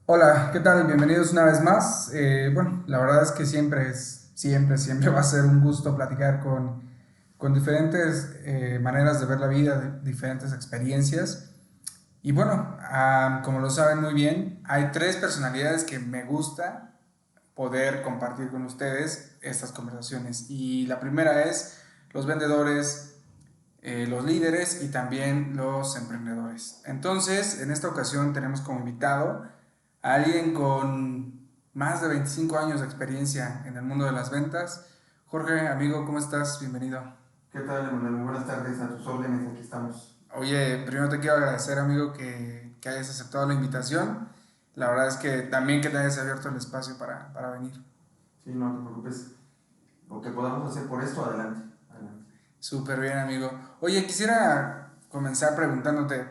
Hola, ¿qué tal? Bienvenidos una vez más. Bueno, la verdad es que siempre va a ser un gusto platicar con diferentes maneras de ver la vida, diferentes experiencias. Y bueno, como lo saben muy bien, hay tres personalidades que me gusta poder compartir con ustedes estas conversaciones. Y la primera es los vendedores, los líderes y también los emprendedores. Entonces, en esta ocasión tenemos como invitado a alguien con más de 25 años de experiencia en el mundo de las ventas. Jorge, amigo, ¿cómo estás? Bienvenido. ¿Qué tal, Emanuel? Muy buenas tardes, a tus órdenes, aquí estamos. Oye, primero te quiero agradecer, amigo, que hayas aceptado la invitación. La verdad es que también que te hayas abierto el espacio para venir. Sí, no te preocupes. Lo que podamos hacer por esto, adelante. Adelante. Súper bien, amigo. Oye, quisiera comenzar preguntándote,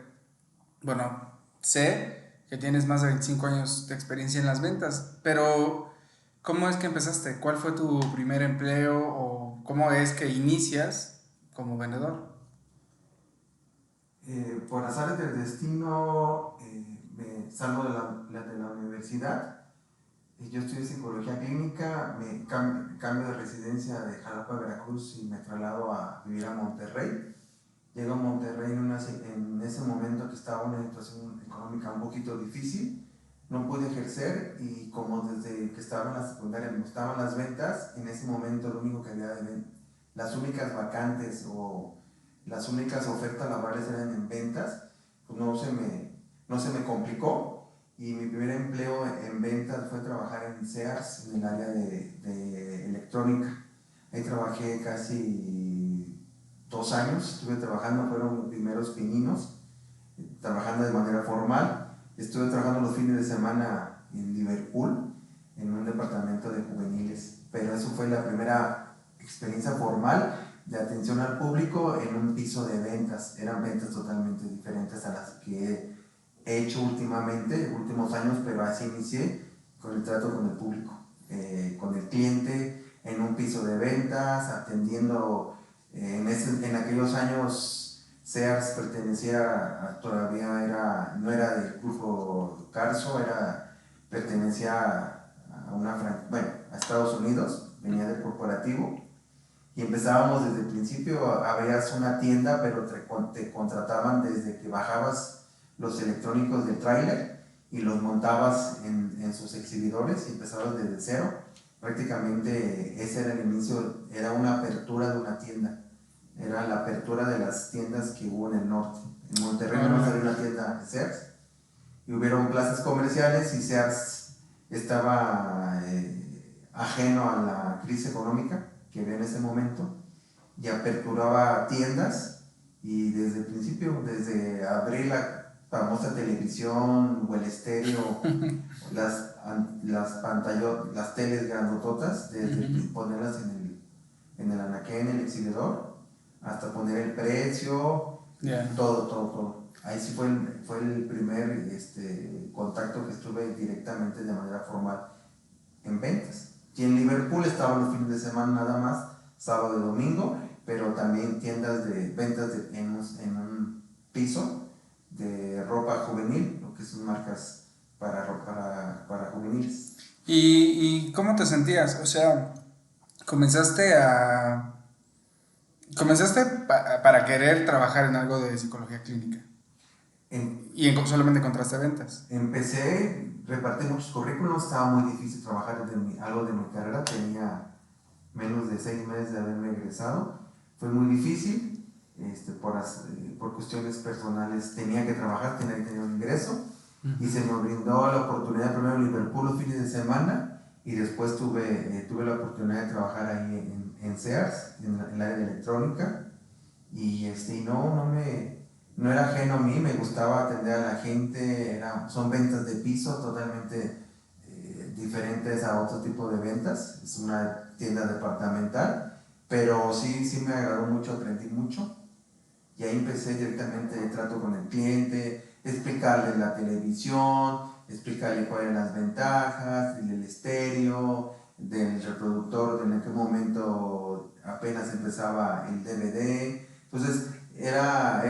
bueno, sé que tienes más de 25 años de experiencia en las ventas, pero ¿cómo es que empezaste? ¿Cuál fue tu primer empleo o cómo es que inicias como vendedor? Por azares del destino, me salgo de la universidad. Yo estudié psicología clínica, cambio de residencia de Jalapa, Veracruz y me traslado a vivir a Monterrey. Llego a Monterrey en ese momento que estaba en una situación económica un poquito difícil, no pude ejercer y como desde que estaba en la secundaria me gustaban las ventas, en ese momento lo único que había las únicas vacantes o las únicas ofertas laborales eran en ventas, pues no se me complicó y mi primer empleo en ventas fue trabajar en Sears en el área de electrónica. Ahí trabajé casi 2 años, estuve trabajando, fueron los primeros pininos, trabajando de manera formal. Estuve trabajando los fines de semana en Liverpool, en un departamento de juveniles, pero eso fue la primera experiencia formal de atención al público en un piso de ventas. Eran ventas totalmente diferentes a las que he hecho últimamente, últimos años, pero así inicié con el trato con el público, con el cliente, en un piso de ventas, atendiendo. En aquellos años Sears todavía no era del grupo Carso, pertenecía a bueno, a Estados Unidos, venía del corporativo y empezábamos desde el principio. Habías una tienda, pero te contrataban desde que bajabas los electrónicos del tráiler y los montabas en sus exhibidores y empezabas desde cero. Prácticamente ese era el inicio, era una apertura de una tienda, era la apertura de las tiendas que hubo en el norte. En Monterrey no Órale. había una tienda de Sears y hubieron plazas comerciales y Sears estaba ajeno a la crisis económica que había en ese momento y aperturaba tiendas y desde el principio, desde abrir la famosa televisión o el estéreo, las teles grandototas, desde Ujú. ponerlas en el anaquel, en el exhibidor, hasta poner el precio, Ya. todo. Ahí sí fue el primer contacto que estuve directamente de manera formal en ventas. Y en Liverpool estaban los fines de semana nada más, sábado y domingo, pero también tiendas de ventas en un piso de ropa juvenil, lo que son marcas para juveniles. ¿Y cómo te sentías? O sea, comenzaste a... Comenzaste para querer trabajar en algo de psicología clínica En, y solamente encontraste ventas. Empecé, repartí muchos currículums, estaba muy difícil trabajar algo de mi carrera, tenía menos de 6 meses de haberme egresado, fue muy difícil, por cuestiones personales tenía que trabajar, tenía que tener un ingreso y se me brindó la oportunidad primero en Liverpool los fines de semana y después tuve la oportunidad de trabajar ahí en Sears, en el área de electrónica y no era ajeno a mí, me gustaba atender a la gente, son ventas de piso totalmente diferentes a otro tipo de ventas, es una tienda departamental, pero sí me agradó mucho, aprendí mucho y ahí empecé directamente el trato con el cliente, explicarle la televisión, explicarle cuáles eran las ventajas, el estéreo, del reproductor, en aquel momento apenas empezaba el DVD, entonces era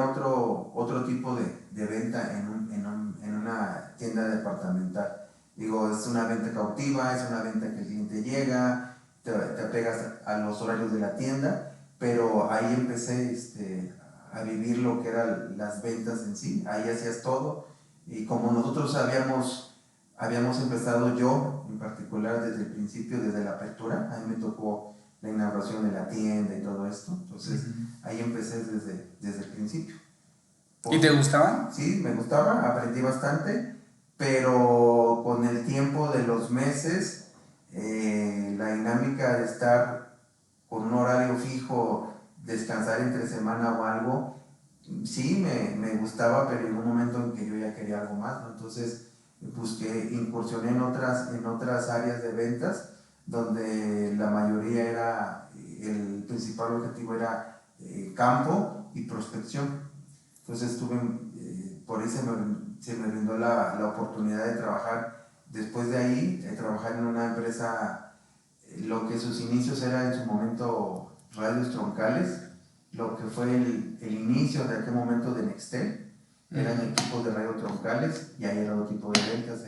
otro tipo de venta en una tienda departamental. Digo, es una venta cautiva, es una venta que el cliente llega, te apegas a los horarios de la tienda, pero ahí empecé a vivir lo que eran las ventas en sí, ahí hacías todo, y como nosotros habíamos empezado, yo en particular desde el principio, desde la apertura, a mí me tocó la inauguración de la tienda y todo esto, entonces ahí empecé desde el principio. ¿Y te gustaban? Sí, me gustaba, aprendí bastante, pero con el tiempo de los meses, la dinámica de estar con un horario fijo, descansar entre semana o algo, sí me gustaba, pero en un momento en que yo ya quería algo más, ¿no? Entonces incursioné en otras áreas de ventas, donde la mayoría el principal objetivo era campo y prospección. Entonces por ahí se me brindó la oportunidad de trabajar, después de ahí, trabajar en una empresa, lo que sus inicios era en su momento Radios Troncales, lo que fue el inicio de aquel momento de Nextel, eran equipos de radio troncales, y ahí era otro tipo de ventas,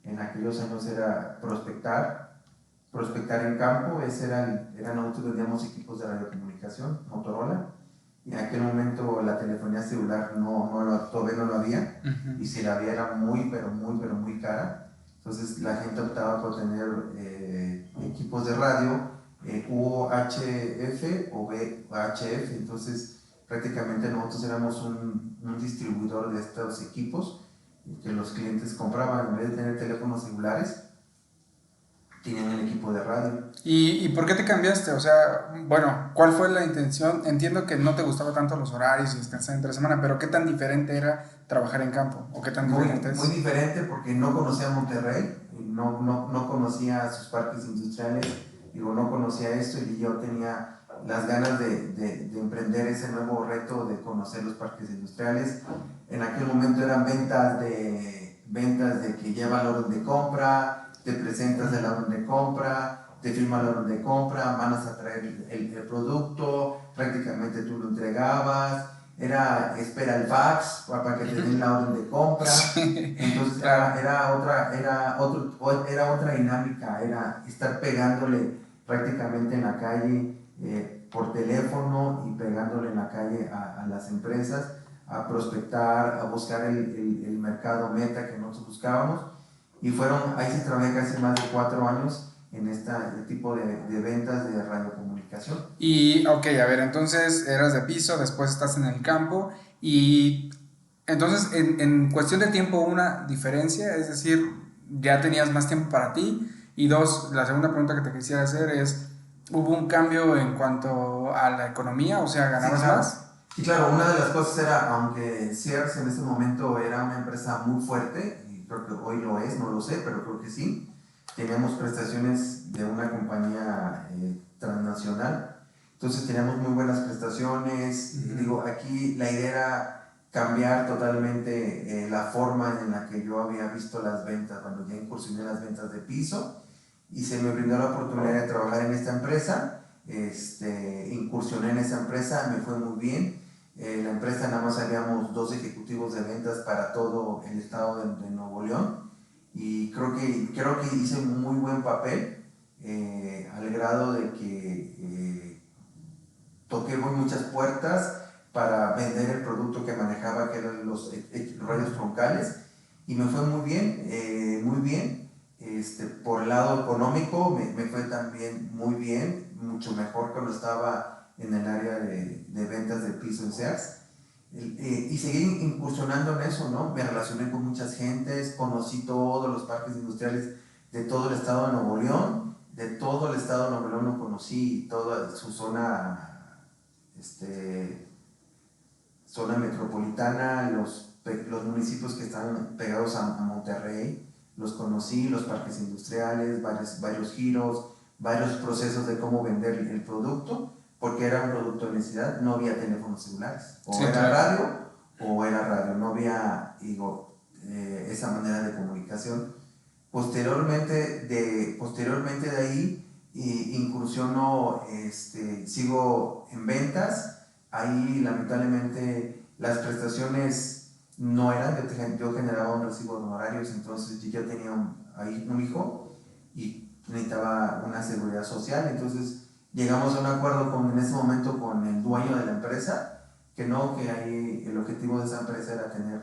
en aquellos años era prospectar en campo, nosotros vendíamos equipos de radiocomunicación, Motorola, y en aquel momento la telefonía celular todavía no lo había, y si la había era muy, pero muy cara. Entonces la gente optaba por tener equipos de radio UHF o VHF. Entonces prácticamente nosotros éramos un distribuidor de estos equipos que los clientes compraban. En vez de tener teléfonos celulares, tenían el equipo de radio. ¿Y por qué te cambiaste? O sea, bueno, ¿cuál fue la intención? Entiendo que no te gustaban tanto los horarios y descansar entre semana, pero ¿qué tan diferente era trabajar en campo? ¿O qué tan diferente es? Muy diferente, porque no conocía Monterrey, no conocía sus parques industriales, no conocía esto, y yo tenía las ganas de emprender ese nuevo reto de conocer los parques industriales. En aquel momento eran ventas de que lleva la orden de compra, te presentas de la orden de compra, te firma la orden de compra, mandas a traer el producto, prácticamente tú lo entregabas, espera el fax para que te den la orden de compra. Entonces era otra dinámica, era estar pegándole prácticamente en la calle, por teléfono, y pegándole en la calle a las empresas, a prospectar, a buscar el mercado meta que nosotros buscábamos. Y ahí sí trabajé casi más de 4 años en este tipo de ventas de radiocomunicación. Y, ok, a ver, entonces eras de piso, después estás en el campo, y entonces en cuestión de tiempo una diferencia, es decir, ya tenías más tiempo para ti. Y dos, la segunda pregunta que te quisiera hacer es, ¿hubo un cambio en cuanto a la economía? O sea, ¿ganabas más? Sí, claro, una de las cosas era, aunque Sears en ese momento era una empresa muy fuerte, y creo que hoy lo es, no lo sé, pero creo que sí, teníamos prestaciones de una compañía transnacional, entonces teníamos muy buenas prestaciones. Aquí la idea era cambiar totalmente la forma en la que yo había visto las ventas cuando ya incursioné en las ventas de piso, y se me brindó la oportunidad de trabajar en esta empresa. Incursioné en esa empresa, me fue muy bien. La empresa nada más habíamos 2 ejecutivos de ventas para todo el estado de Nuevo León, y creo que hice un muy buen papel, al grado de que toqué muchas puertas para vender el producto que manejaba, que eran los radios troncales, y me fue muy bien, muy bien. Por el lado económico me fue también muy bien, mucho mejor cuando estaba en el área de ventas de piso en Sears. Y seguí incursionando en eso, ¿no? Me relacioné con muchas gentes, conocí todos los parques industriales de todo el estado de Nuevo León. De todo el estado de Nuevo León lo conocí, toda su zona metropolitana, los municipios que están pegados a Monterrey, los conocí, los parques industriales, varios giros, varios procesos de cómo vender el producto, porque era un producto de necesidad, no había teléfonos celulares, era radio, no había esa manera de comunicación. Posteriormente de ahí incursiono, sigo en ventas. Ahí lamentablemente las prestaciones no eran, yo generaba un recibo de honorarios, entonces yo ya tenía ahí un hijo y necesitaba una seguridad social, entonces llegamos a un acuerdo en ese momento con el dueño de la empresa, que ahí el objetivo de esa empresa era tener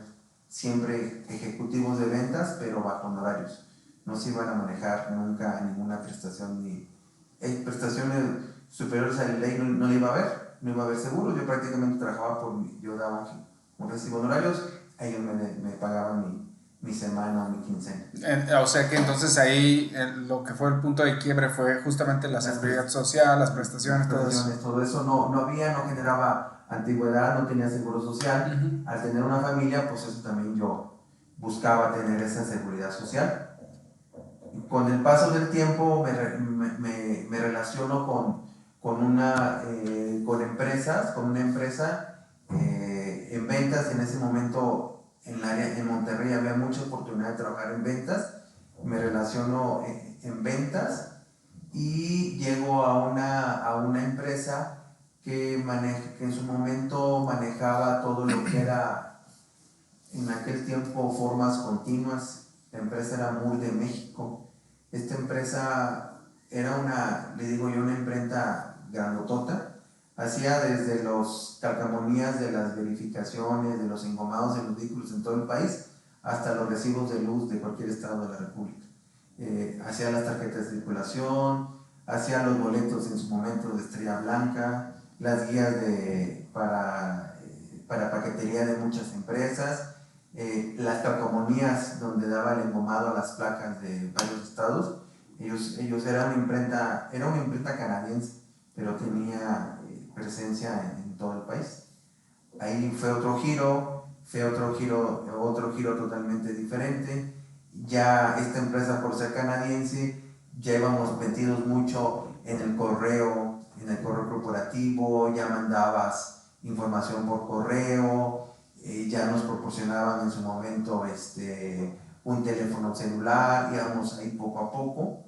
siempre ejecutivos de ventas, pero bajo honorarios. No se iban a manejar nunca ninguna prestación, ni prestaciones superiores a la ley no le iba a haber, no iba a haber seguro. Yo prácticamente trabajaba yo daba un recibo de honorarios, ellos me pagaban mi semana o mi quincena. O sea que entonces ahí lo que fue el punto de quiebre fue justamente la seguridad social, las prestaciones, todo eso. Todo eso no había, no generaba antigüedad, no tenía seguro social. Al tener una familia, pues eso también yo buscaba tener esa seguridad social. Con el paso del tiempo me relaciono con empresas, con una empresa en ventas. En ese momento en Monterrey había mucha oportunidad de trabajar en ventas. Me relaciono en ventas y llego a una empresa que en su momento manejaba todo lo que era en aquel tiempo formas continuas. La empresa era Mur de México. Esta empresa era le digo yo, una imprenta grandotota. Hacía desde los calcamonías de las verificaciones, de los engomados de los vehículos en todo el país, hasta los recibos de luz de cualquier estado de la República. Hacía las tarjetas de circulación, hacía los boletos en su momento de Estrella Blanca, las guías para paquetería de muchas empresas, las calcomanías donde daba el engomado a las placas de varios estados. Ellos era una imprenta canadiense, pero tenía presencia en todo el país. Ahí fue otro giro totalmente diferente. Ya esta empresa, por ser canadiense, ya íbamos metidos mucho en el correo corporativo, ya mandabas información por correo, ya nos proporcionaban en su momento un teléfono celular, íbamos ahí poco a poco.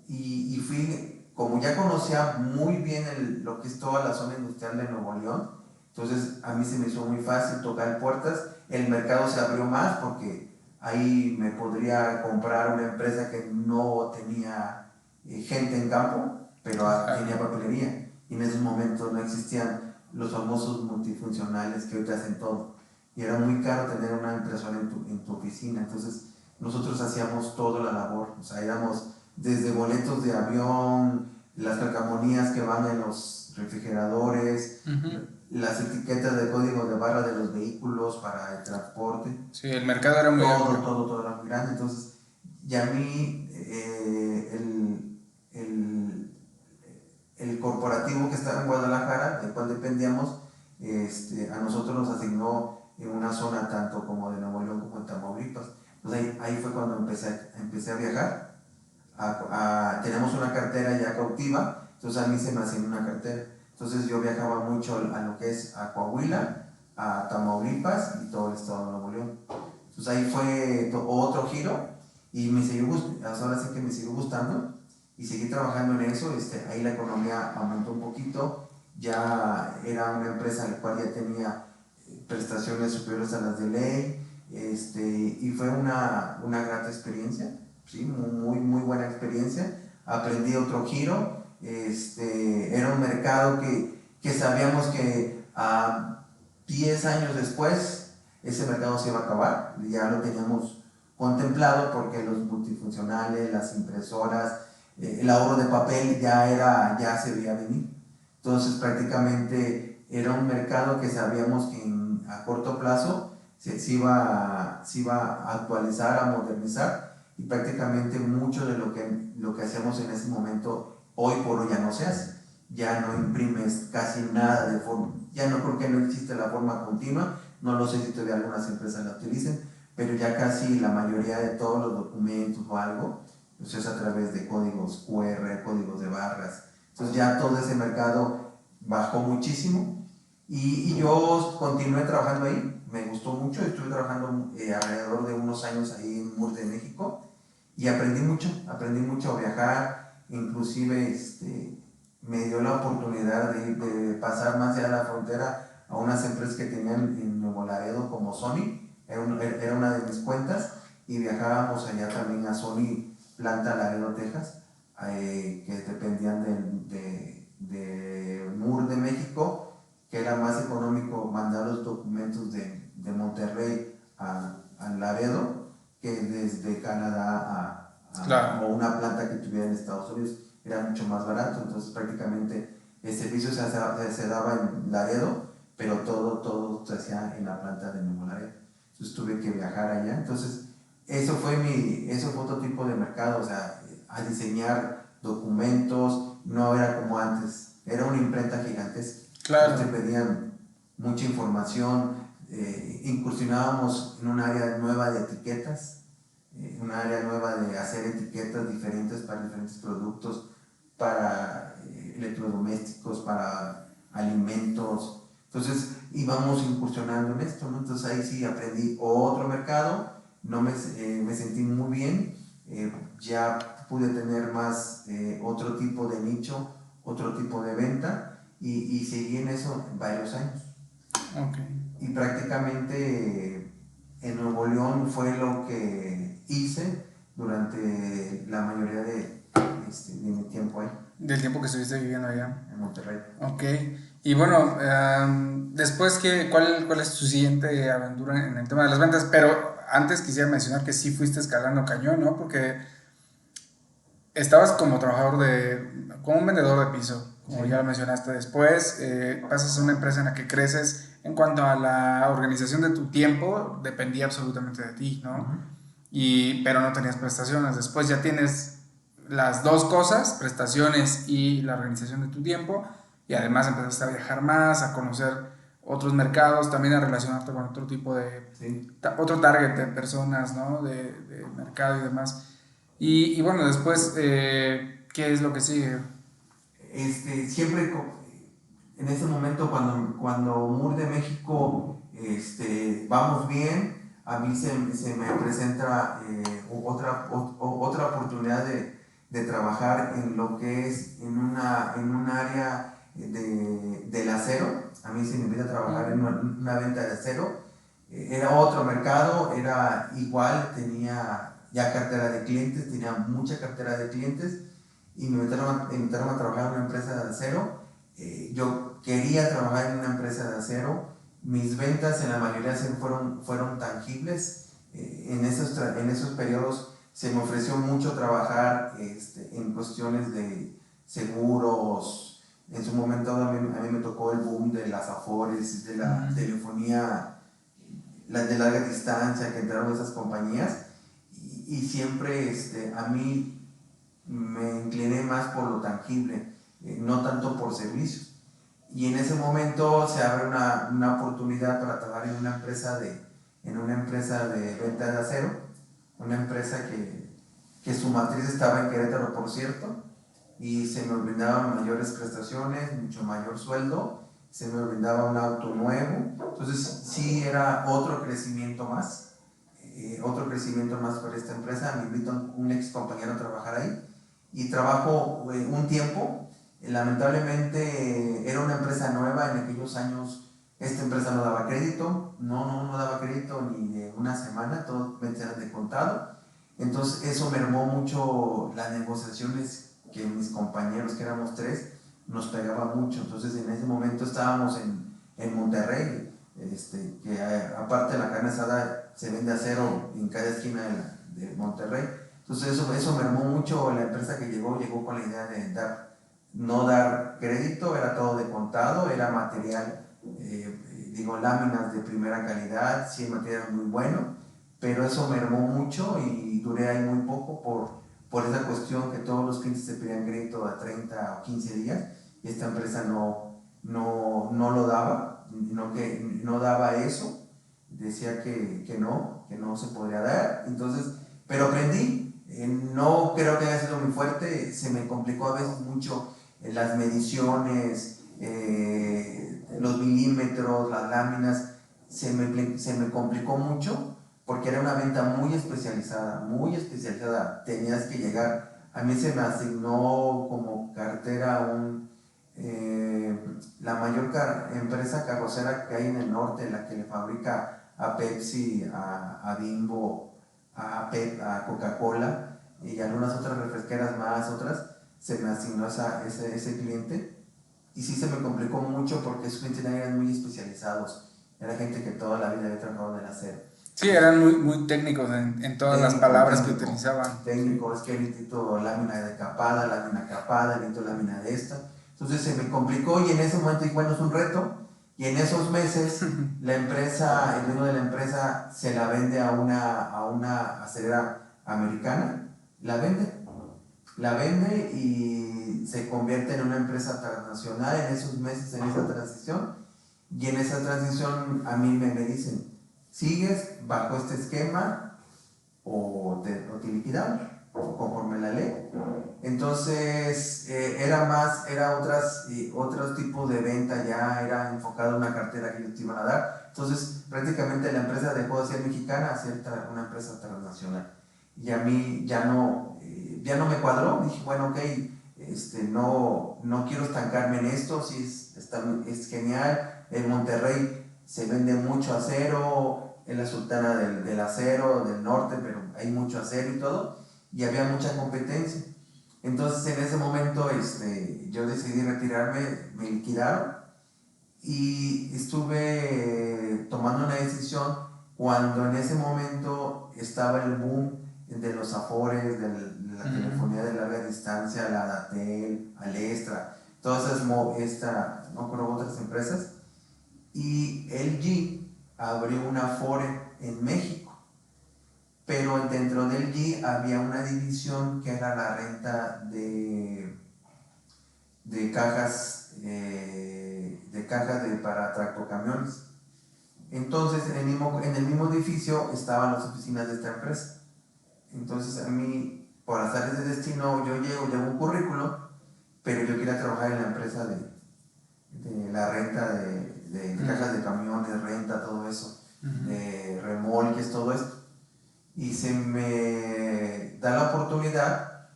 Y fui, como ya conocía muy bien lo que es toda la zona industrial de Nuevo León, entonces a mí se me hizo muy fácil tocar puertas. El mercado se abrió más porque ahí me podría comprar una empresa que no tenía gente en campo, pero tenía papelería. Y en esos momentos no existían los famosos multifuncionales que hoy te hacen todo. Y era muy caro tener una impresora en tu oficina. Entonces nosotros hacíamos toda la labor. O sea, éramos desde boletos de avión, las calcamonías que van en los refrigeradores, las etiquetas de código de barra de los vehículos para el transporte. Sí, el mercado era muy amplio. Todo era muy grande. Entonces, ya a mí el corporativo que estaba en Guadalajara, del cual dependíamos, a nosotros nos asignó en una zona tanto como de Nuevo León como de Tamaulipas. Entonces ahí fue cuando empecé a viajar. Tenemos una cartera ya cautiva, entonces a mí se me asignó una cartera. Entonces yo viajaba mucho a lo que es a Coahuila, a Tamaulipas y todo el estado de Nuevo León. Entonces ahí fue otro giro y ahora sí que me siguió gustando y seguí trabajando en eso. Ahí la economía aumentó un poquito, ya era una empresa en la cual ya tenía prestaciones superiores a las de ley, y fue una grata experiencia, ¿sí? Muy buena experiencia. Aprendí otro giro. Era un mercado que sabíamos que a 10 años después ese mercado se iba a acabar. Ya lo teníamos contemplado porque los multifuncionales, las impresoras, el ahorro de papel ya se veía venir. Entonces prácticamente era un mercado que sabíamos que a corto plazo se iba a actualizar, a modernizar, y prácticamente mucho de lo que hacemos en ese momento hoy por hoy ya no se hace. Ya no imprimes casi nada de forma, ya no, creo que no existe la forma continua, no lo sé si todavía algunas empresas la utilicen, pero ya casi la mayoría de todos los documentos o algo pues es a través de códigos QR, códigos de barras. Entonces ya todo ese mercado bajó muchísimo y yo continué trabajando ahí. Me gustó mucho, estuve trabajando alrededor de unos años ahí en Mur de México y aprendí mucho a viajar. Inclusive me dio la oportunidad de pasar más allá de la frontera a unas empresas que tenían en Nuevo Laredo como Sony, era una de mis cuentas, y viajábamos allá también a Sony Planta Laredo, Texas, que dependían de MUR de México, que era más económico mandar los documentos de Monterrey a Laredo que desde Canadá Claro. o una planta que tuviera en Estados Unidos. Era mucho más barato, entonces prácticamente el servicio se daba en Laredo, pero todo se hacía en la planta de Nuevo Laredo. Entonces tuve que viajar allá. Entonces eso fue otro tipo de mercado, o sea, a diseñar documentos. No era como antes, era una imprenta gigantesca. Claro. Entonces te pedían mucha información. Incursionábamos en un área nueva de etiquetas, una área nueva de hacer etiquetas diferentes para diferentes productos, para electrodomésticos, para alimentos. Entonces íbamos incursionando en esto, ¿no? Entonces ahí sí aprendí otro mercado, no me sentí muy bien, ya pude tener más otro tipo de nicho, otro tipo de venta, y seguí en eso varios años. Okay. Y prácticamente en Nuevo León fue lo que hice durante la mayoría de mi tiempo ahí. Del tiempo que estuviste viviendo allá. En Monterrey. Ok. Y bueno, después, ¿cuál es tu siguiente aventura en el tema de las ventas? Pero antes quisiera mencionar que sí fuiste escalando cañón, ¿no? Porque estabas como como un vendedor de piso, como Sí. ya lo mencionaste. Después pasas a una empresa en la que creces. En cuanto a la organización de tu tiempo, dependía absolutamente de ti, ¿no? Pero no tenías prestaciones. Después ya tienes las dos cosas, prestaciones y la organización de tu tiempo, y además empezaste a viajar más, a conocer otros mercados, también a relacionarte con otro tipo de, otro target de personas, ¿no? De mercado y demás. Y bueno, después, ¿qué es lo que sigue? Siempre en ese momento cuando MUR de México vamos bien, a mí se me presenta otra oportunidad de trabajar en lo que es en un área del acero. A mí se me invita a trabajar en una venta de acero. Era otro mercado, era igual, tenía ya cartera de clientes, tenía mucha cartera de clientes, y me invitaron a trabajar en una empresa de acero. Yo quería trabajar en una empresa de acero. Mis ventas en la mayoría fueron tangibles. En esos periodos se me ofreció mucho trabajar en cuestiones de seguros. En su momento a mí me tocó el boom de las afores, de la telefonía de larga distancia, que entraron esas compañías, y siempre a mí me incliné más por lo tangible, no tanto por servicios. Y en ese momento se abre una oportunidad para trabajar en una empresa de venta de acero, una empresa que su matriz estaba en Querétaro, por cierto, y se me brindaban mayores prestaciones, mucho mayor sueldo, se me brindaba un auto nuevo. Entonces sí era otro crecimiento más para esta empresa. Me invita un ex compañero a trabajar ahí, y trabajo un tiempo. Lamentablemente era una empresa nueva en aquellos años. Esta empresa no daba crédito, no daba crédito ni de una semana, todo era de contado. Entonces eso mermó mucho las negociaciones, que mis compañeros, que éramos 3, nos pegaba mucho. Entonces en ese momento estábamos en Monterrey, que aparte de la carne asada se vende acero en cada esquina de Monterrey. Entonces eso mermó mucho. La empresa que llegó con la idea de no dar crédito, era todo de contado, era material, láminas de primera calidad, sí, material muy bueno, pero eso mermó mucho y duré ahí muy poco por esa cuestión que todos los clientes te pedían crédito a 30 o 15 días, y esta empresa no lo daba, no daba eso, decía que no se podría dar. Entonces, pero aprendí. No creo que haya sido muy fuerte, se me complicó a veces mucho las mediciones, los milímetros, las láminas, se me complicó mucho, porque era una venta muy especializada, tenías que llegar. A mí se me asignó como cartera la mayor empresa carrocera que hay en el norte, la que le fabrica a Pepsi, a Bimbo, a Coca-Cola y algunas otras refresqueras más, otras, se me asignó ese cliente. Y sí se me complicó mucho porque sus clientes eran muy especializados. Era gente que toda la vida había trabajado en el acero. Sí, eran muy técnicos en todas las palabras que utilizaban. Técnico, es que necesito lámina de capada, lámina capada, necesito lámina de esta. Entonces se me complicó y en ese momento dije, bueno, es un reto. Y en esos meses la empresa, el dueño de la empresa se la vende a una acerera americana. La vende y se convierte en una empresa transnacional en esos meses, en esa transición. Y en esa transición a mí me dicen, ¿sigues bajo este esquema o te liquidamos conforme la ley? Entonces era otros tipos de venta, ya era enfocado en una cartera que ellos te iban a dar. Entonces prácticamente la empresa dejó de ser mexicana a ser una empresa transnacional. Y a mí ya no me cuadró. Dije, bueno, ok, no quiero estancarme en esto, sí es genial. En Monterrey se vende mucho acero, es la sultana del acero del norte, pero hay mucho acero y todo, y había mucha competencia. Entonces en ese momento yo decidí retirarme, me liquidaron y estuve tomando una decisión cuando en ese momento estaba el boom de los Afores, de la telefonía de larga distancia, la Datel, Alestra, todas esas, no creo, otras empresas. Y LG abrió una Afore en México, pero dentro del LG había una división que era la renta de cajas, para tractocamiones. Entonces en el mismo edificio estaban las oficinas de esta empresa. Entonces a mí, por azares de destino, yo llevo un currículo, pero yo quería trabajar en la empresa de la renta de cajas de camiones, renta, todo eso, de remolques, todo esto. Y se me da la oportunidad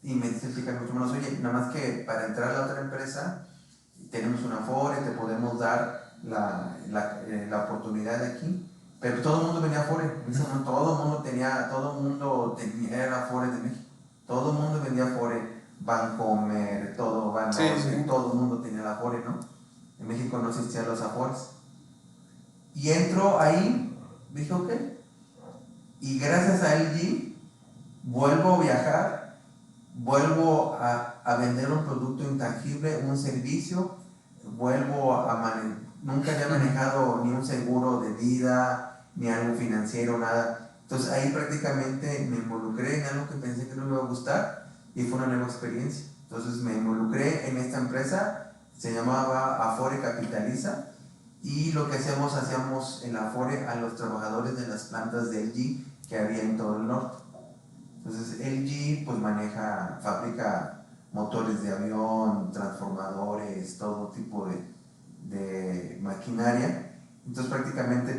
y me dice el chico mucho menos, oye, nada más que para entrar a la otra empresa tenemos una Afore, te podemos dar la oportunidad de aquí. Pero todo el mundo venía Afore, todo el mundo tenía era Afore de México. Todo el mundo vendía Afore, Bancomer, todo el mundo tenía la Afore, ¿no? En México no existían los Afores. Y entro ahí, dije, ok. Y gracias a LG vuelvo a viajar, vuelvo a vender un producto intangible, un servicio, nunca había manejado ni un seguro de vida, ni algo financiero, nada. Entonces ahí prácticamente me involucré en algo que pensé que no me iba a gustar y fue una nueva experiencia. Entonces me involucré en esta empresa, se llamaba Afore Capitaliza, y lo que hacíamos en la Afore a los trabajadores de las plantas de LG que había en todo el norte. Entonces LG pues fabrica motores de avión, transformadores, todo tipo de maquinaria. Entonces prácticamente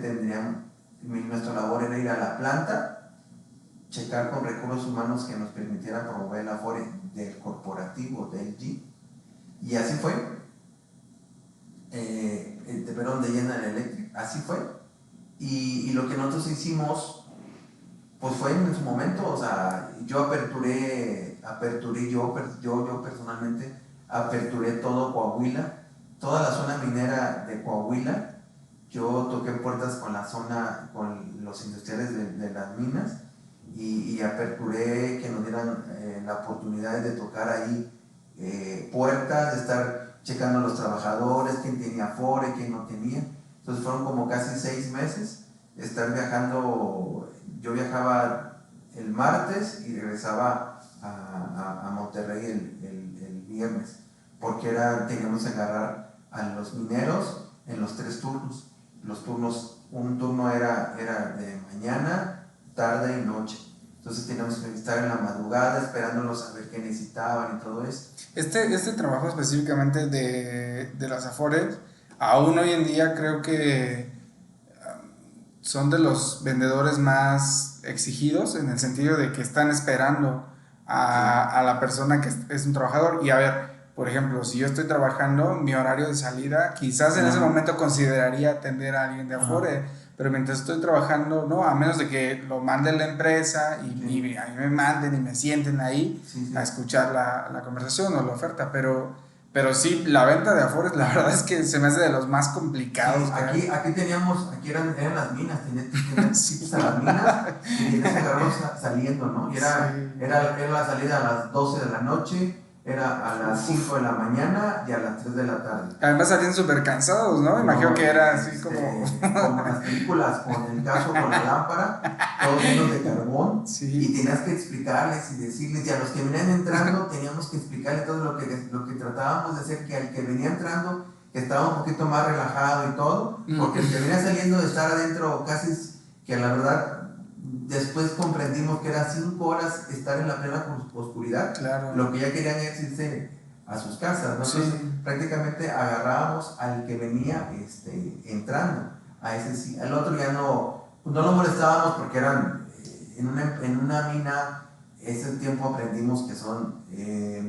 nuestra labor era ir a la planta, checar con recursos humanos que nos permitieran promover la Afore del corporativo de LG. Y así fue. De General Electric, así fue. Y lo que nosotros hicimos pues fue en su momento, o sea, yo personalmente aperturé todo Coahuila, toda la zona minera de Coahuila. Yo toqué puertas con los industriales de las minas y aperturé que nos dieran la oportunidad de tocar ahí puertas, de estar checando a los trabajadores, quién tenía Afore, quién no tenía. Entonces fueron como casi 6 meses de estar viajando. Yo viajaba el martes y regresaba a Monterrey el viernes, porque teníamos que agarrar a los mineros en los 3 turnos. Un turno era de mañana, tarde y noche. Entonces teníamos que estar en la madrugada esperándolos a ver qué necesitaban y todo eso. Este trabajo específicamente de las Afores, aún hoy en día creo que son de los vendedores más exigidos, en el sentido de que están esperando a la persona que es un trabajador. Y a ver, por ejemplo, si yo estoy trabajando, mi horario de salida, quizás en ese momento consideraría atender a alguien de Afore, pero mientras estoy trabajando, ¿no? A menos de que lo mande la empresa y a mí me manden y me sienten ahí a escuchar la conversación o la oferta, pero sí, la venta de Afores, la verdad es que se me hace de los más complicados. Sí, aquí teníamos, aquí eran las minas, tenías citas a las minas y tenías que agarrarlos saliendo, ¿no? Y era la salida a las 12 de la noche, era a las 5 de la mañana y a las 3 de la tarde. Además salían súper cansados, ¿no? Imagino que era así como... Como las películas, con el caso con la lámpara, todos llenos de carbón, y tenías que explicarles y decirles, y a los que venían entrando teníamos que explicarles todo lo que tratábamos de hacer, que al que venía entrando, que estaba un poquito más relajado y todo, porque el que venía saliendo de estar adentro casi, que la verdad, después comprendimos que era 5 horas estar en la plena oscuridad, claro. Lo que ya querían es irse a sus casas, ¿no? Entonces prácticamente agarrábamos al que venía entrando, a ese sí, al otro ya no lo molestábamos porque eran en una mina. Ese tiempo aprendimos que son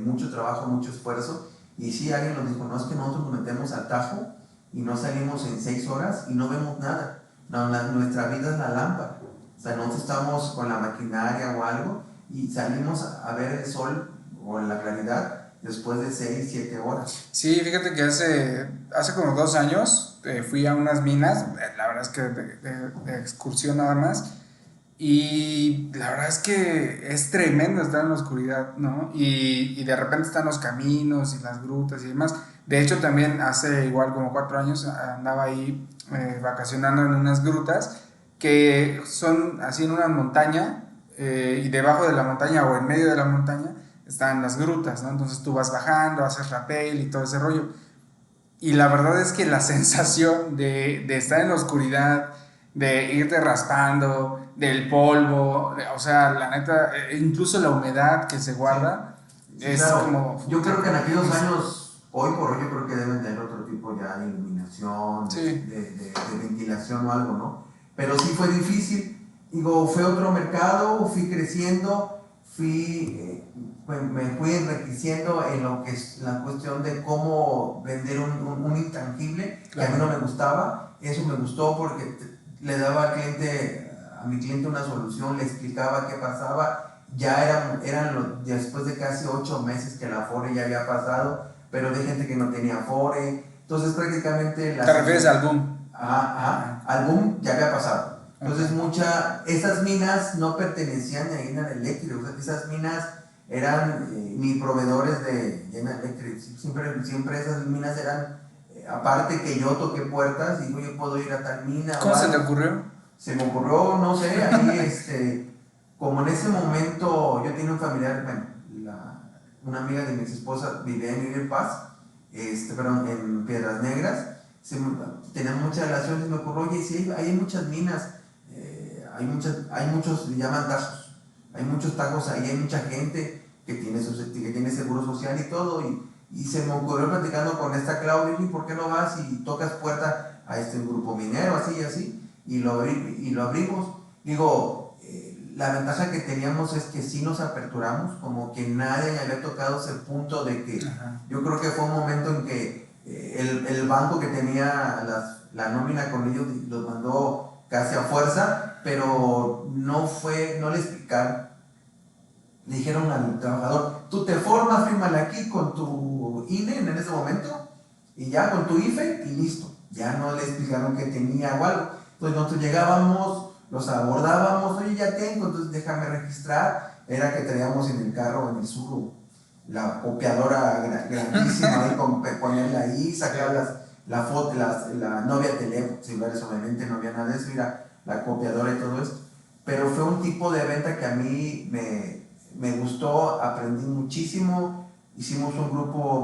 mucho trabajo, mucho esfuerzo, y sí, alguien nos dijo, no, es que nosotros nos metemos al tajo y no salimos en 6 horas y no vemos nada, nuestra vida es la lámpara, o sea, nosotros estamos con la maquinaria o algo y salimos a ver el sol o la claridad después de 6, 7 horas. Sí, fíjate que hace como 2 años fui a unas minas, la verdad es que de excursión nada más, y la verdad es que es tremendo estar en la oscuridad, ¿no? Y de repente están los caminos y las grutas y demás. De hecho, también hace igual como 4 años andaba ahí vacacionando en unas grutas que son así en una montaña, y debajo de la montaña o en medio de la montaña están las grutas, ¿no? Entonces tú vas bajando, haces rappel y todo ese rollo. Y la verdad es que la sensación de estar en la oscuridad, de irte raspando, del polvo, o sea, la neta, incluso la humedad que se guarda, es claro, como... Yo creo que en aquellos años, hoy por hoy, yo creo que deben tener otro tipo ya de iluminación, de ventilación o algo, ¿no? Pero sí fue difícil. Digo, fue otro mercado, fui creciendo, me fui enriqueciendo en lo que es la cuestión de cómo vender un intangible, que a mí no me gustaba. Eso me gustó porque le daba a mi cliente una solución, le explicaba qué pasaba. Ya eran después de casi 8 meses que la Afore ya había pasado, pero de gente que no tenía Afore. Entonces prácticamente... ¿Te refieres al boom? Al boom ya había pasado. Entonces esas minas no pertenecían a General Electric, o sea, esas minas eran mis proveedores de General Electric. Siempre esas minas eran, aparte que yo toqué puertas, digo, yo puedo ir a tal mina. ¿Cómo se te ocurrió? Se me ocurrió, no sé, ahí como en ese momento yo tenía un familiar, bueno, una amiga de mi ex esposa vivía en Paz, perdón, en Piedras Negras, tenían muchas relaciones, me ocurrió, oye, sí, hay muchas minas, hay muchos, le llaman tajos, hay muchos tajos ahí, hay mucha gente que tiene seguro social y todo, y se me ocurrió platicando con esta Claudia, ¿y por qué no vas y tocas puerta a este grupo minero, así y así? Y lo abrimos. Digo, la ventaja que teníamos es que sí nos aperturamos, como que nadie me había tocado ese punto de que yo creo que fue un momento en que el banco que tenía la nómina con ellos los mandó casi a fuerza, pero no le explicaron. Le dijeron al trabajador, tú te formas, fírmale aquí con tu INE en ese momento, y ya con tu IFE y listo. Ya no le explicaron que tenía o algo. Entonces nosotros llegábamos, los abordábamos, oye, ya tengo, entonces déjame registrar. Era que traíamos en el carro, en el sur, la copiadora grandísima, ahí ponerla ahí, sacar la foto, no había teléfono, celulares obviamente, no había nada de eso, era la copiadora y todo esto. Pero fue un tipo de venta que a mí me gustó, aprendí muchísimo. Hicimos un grupo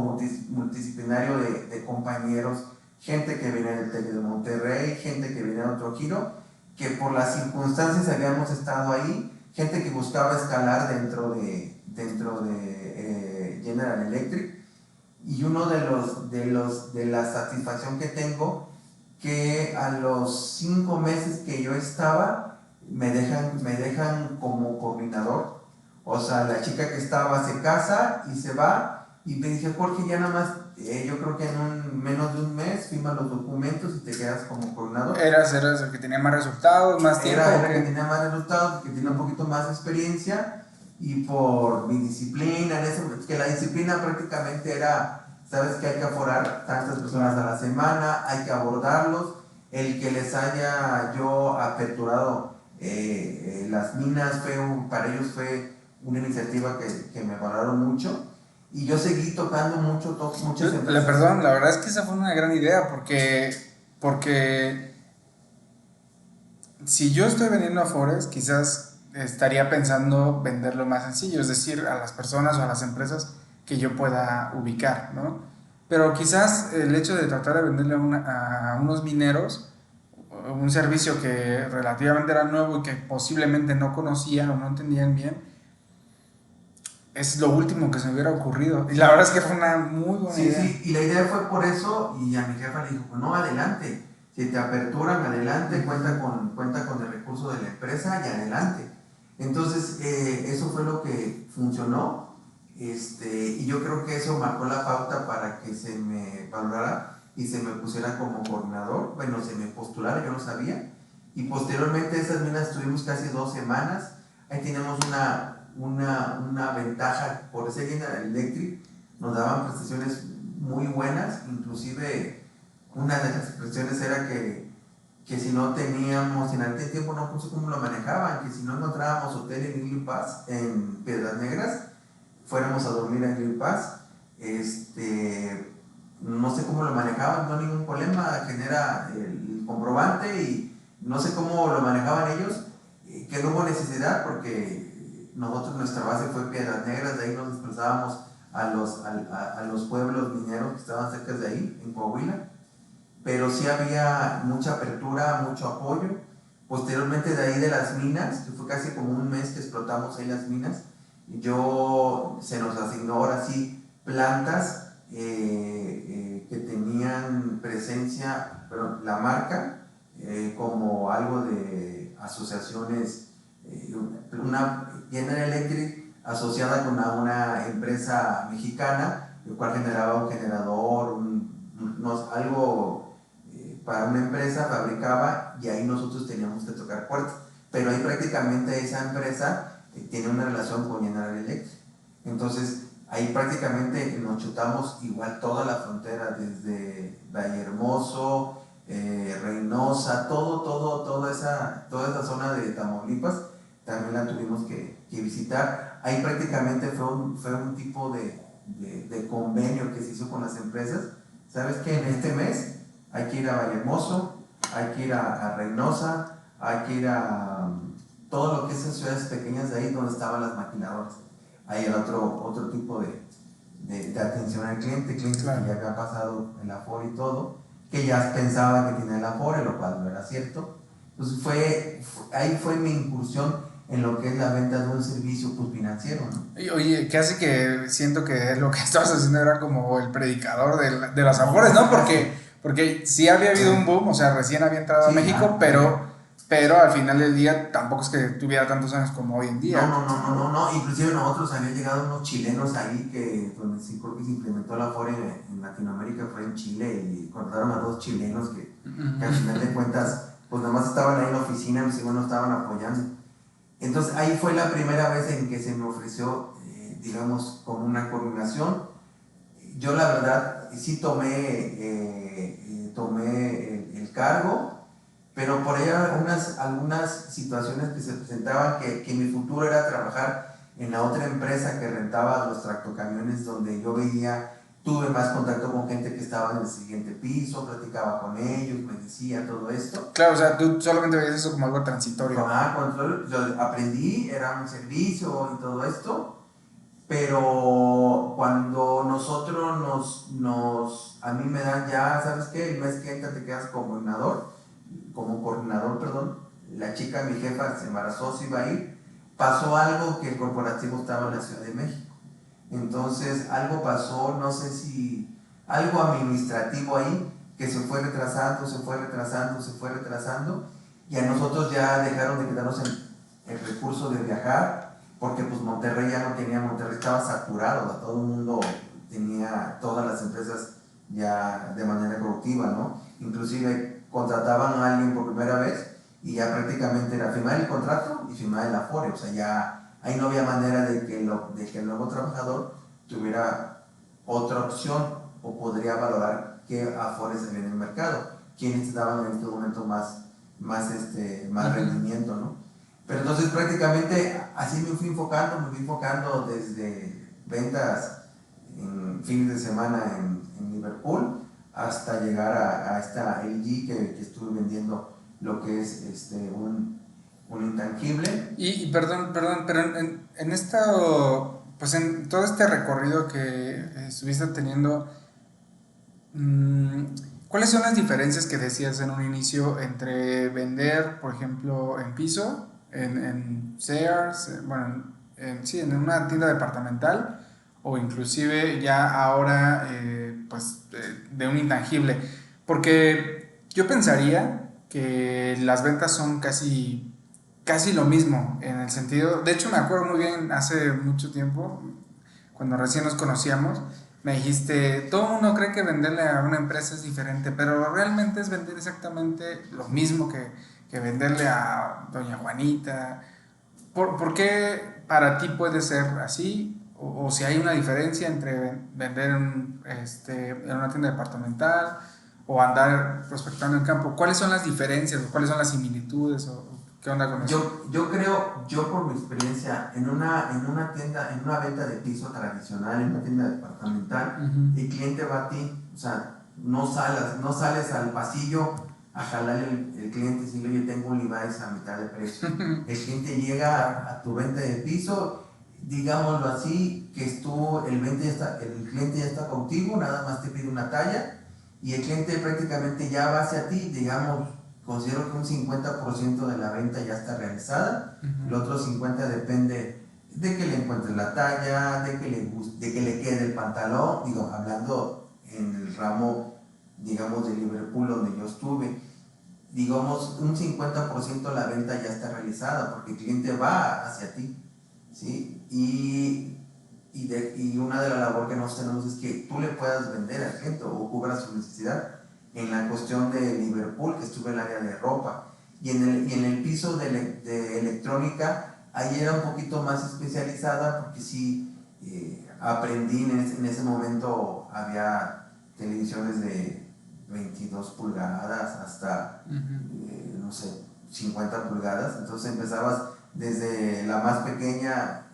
multidisciplinario de compañeros, gente que venía del TEC de Monterrey, gente que venía de otro giro, que por las circunstancias habíamos estado ahí, gente que buscaba escalar dentro de General Electric, y uno de la satisfacción que tengo, que a los 5 meses que yo estaba, me dejan como coordinador. O sea, la chica que estaba se casa y se va, y me dice, Jorge, ya nada más yo creo que en menos de un mes firmas los documentos y te quedas como coordinador. ¿Eras el que tenía más resultados, más tiempo? Era el que tenía más resultados, que tenía un poquito más de experiencia, y por mi disciplina, que la disciplina prácticamente era, sabes que hay que aforar tantas personas a la semana, hay que abordarlos, el que les haya yo aperturado las minas, para ellos fue una iniciativa que me valoraron mucho, y yo seguí tocando muchas empresas. Perdón, la verdad es que esa fue una gran idea, porque si yo estoy vendiendo Afores, quizás estaría pensando venderlo más sencillo, es decir, a las personas o a las empresas que yo pueda ubicar, ¿no? Pero quizás el hecho de tratar de venderle a unos mineros un servicio que relativamente era nuevo y que posiblemente no conocían o no entendían bien, es lo último que se me hubiera ocurrido. Y la verdad es que fue una muy buena idea. Sí, y la idea fue por eso, y a mi jefa le dijo, pues no, adelante, si te aperturan, adelante, cuenta con el recurso de la empresa y adelante. Entonces, eso fue lo que funcionó, y yo creo que eso marcó la pauta para que se me valorara y se me pusiera como coordinador. Bueno, se me postulara, yo no sabía, y posteriormente esas minas estuvimos casi 2 semanas. Ahí tenemos una ventaja, por ser General Electric nos daban prestaciones muy buenas, inclusive una de las prestaciones era que si no teníamos, en aquel tiempo no sé cómo lo manejaban, que si no encontrábamos hotel en Green Pass, en Piedras Negras, fuéramos a dormir en Green Pass. No sé cómo lo manejaban, no hay ningún problema, genera el comprobante, y no sé cómo lo manejaban ellos, que no hubo necesidad porque nosotros, nuestra base fue Piedras Negras, de ahí nos desplazábamos a los pueblos mineros que estaban cerca de ahí, en Coahuila, pero sí había mucha apertura, mucho apoyo. Posteriormente de ahí de las minas, que fue casi como un mes que explotamos ahí las minas, se nos asignó ahora sí plantas que tenían presencia, pero la marca, como algo de asociaciones, una General Electric asociada con una empresa mexicana, el cual generaba un generador, algo para una empresa, fabricaba, y ahí nosotros teníamos que tocar puertas. Pero ahí prácticamente esa empresa tiene una relación con General Electric. Entonces, ahí prácticamente nos chutamos igual toda la frontera, desde Vallehermoso, Reynosa, toda esa zona de Tamaulipas, también la tuvimos que visitar. Ahí prácticamente fue un tipo de convenio que se hizo con las empresas. ¿Sabes qué? En este mes hay que ir a Vallehermoso, hay que ir a Reynosa, hay que ir a todo lo que es esas ciudades pequeñas de ahí donde estaban las maquinadoras. Hay otro tipo de atención al cliente, clientes claro, que ya había pasado el Afore y todo, que ya pensaban que tenía el Afore, lo cual no era cierto. Entonces ahí fue mi incursión en lo que es la venta de un servicio financiero, ¿no? Oye, casi que siento que lo que estabas haciendo era como el predicador de las Afores, ¿no? Porque sí había habido un boom, o sea, recién había entrado a México, pero al final del día tampoco es que tuviera tantos años como hoy en día. No, inclusive nosotros habían llegado unos chilenos ahí donde sí creo que se implementó la Afore en Latinoamérica, fue en Chile, y contrataron a 2 chilenos que al final de cuentas pues nada más estaban ahí en la oficina, y no estaban apoyando. Entonces ahí fue la primera vez en que se me ofreció, digamos, como una coordinación. Yo la verdad sí tomé el cargo, pero por ahí algunas situaciones que se presentaban, que mi futuro era trabajar en la otra empresa que rentaba los tractocamiones, donde yo tuve más contacto con gente que estaba en el siguiente piso, platicaba con ellos, me decía todo esto. Claro, o sea, tú solamente veías eso como algo transitorio. Cuando yo aprendí, era un servicio y todo esto, pero cuando nosotros a mí me dan ya, ¿sabes qué? El mes que entra te quedas como coordinador, la chica, mi jefa, se embarazó, se iba a ir, pasó algo que el corporativo estaba en la Ciudad de México. Entonces algo pasó, no sé si algo administrativo ahí, que se fue retrasando, y a nosotros ya dejaron de quedarnos el recurso de viajar, porque pues Monterrey estaba saturado, todo el mundo tenía todas las empresas ya de manera productiva, ¿no? Inclusive contrataban a alguien por primera vez y ya prácticamente era firmar el contrato y firmar el afore, o sea, ya ahí no había manera de que el nuevo trabajador tuviera otra opción o podría valorar qué afores había en el mercado, quiénes daban en este momento más rendimiento, ¿no? Pero entonces prácticamente así me fui enfocando desde ventas en fines de semana en Liverpool hasta llegar a esta LG que estuve vendiendo lo que es un intangible. Y perdón, pero en esto, pues en todo este recorrido que estuviste teniendo, ¿cuáles son las diferencias que decías en un inicio entre vender, por ejemplo, en piso, en Sears, bueno, sí, en una tienda departamental o inclusive ya ahora, pues, de un intangible? Porque yo pensaría que las ventas son casi lo mismo en el sentido, de hecho me acuerdo muy bien hace mucho tiempo, cuando recién nos conocíamos, me dijiste, todo el mundo cree que venderle a una empresa es diferente, pero realmente es vender exactamente lo mismo que venderle a doña Juanita. ¿Por qué para ti puede ser así? O si hay una diferencia entre vender en una tienda departamental o andar prospectando en campo. ¿Cuáles son las diferencias o cuáles son las similitudes o qué onda con eso? Yo creo, yo por mi experiencia, en una tienda, en una venta de piso tradicional, en una tienda departamental, el cliente va a ti, o sea, no sales al pasillo a jalarle el cliente y decirle, oye, tengo un Levi's a mitad de precio. El cliente llega a tu venta de piso, digámoslo así, que el cliente ya está contigo, nada más te pide una talla y el cliente prácticamente ya va hacia ti, digamos, considero que un 50% de la venta ya está realizada, el otro 50% depende de que le encuentres la talla, de que le quede el pantalón, digo, hablando en el ramo, digamos, de Liverpool donde yo estuve, digamos, un 50% de la venta ya está realizada porque el cliente va hacia ti, ¿sí? Y una de las labores que nosotros tenemos es que tú le puedas vender al cliente o cubra su necesidad. En la cuestión de Liverpool, que estuve en el área de ropa, y en el piso de electrónica, ahí era un poquito más especializada porque sí aprendí en ese momento, había televisiones de 22 pulgadas hasta, no sé, 50 pulgadas, entonces empezabas desde la más pequeña,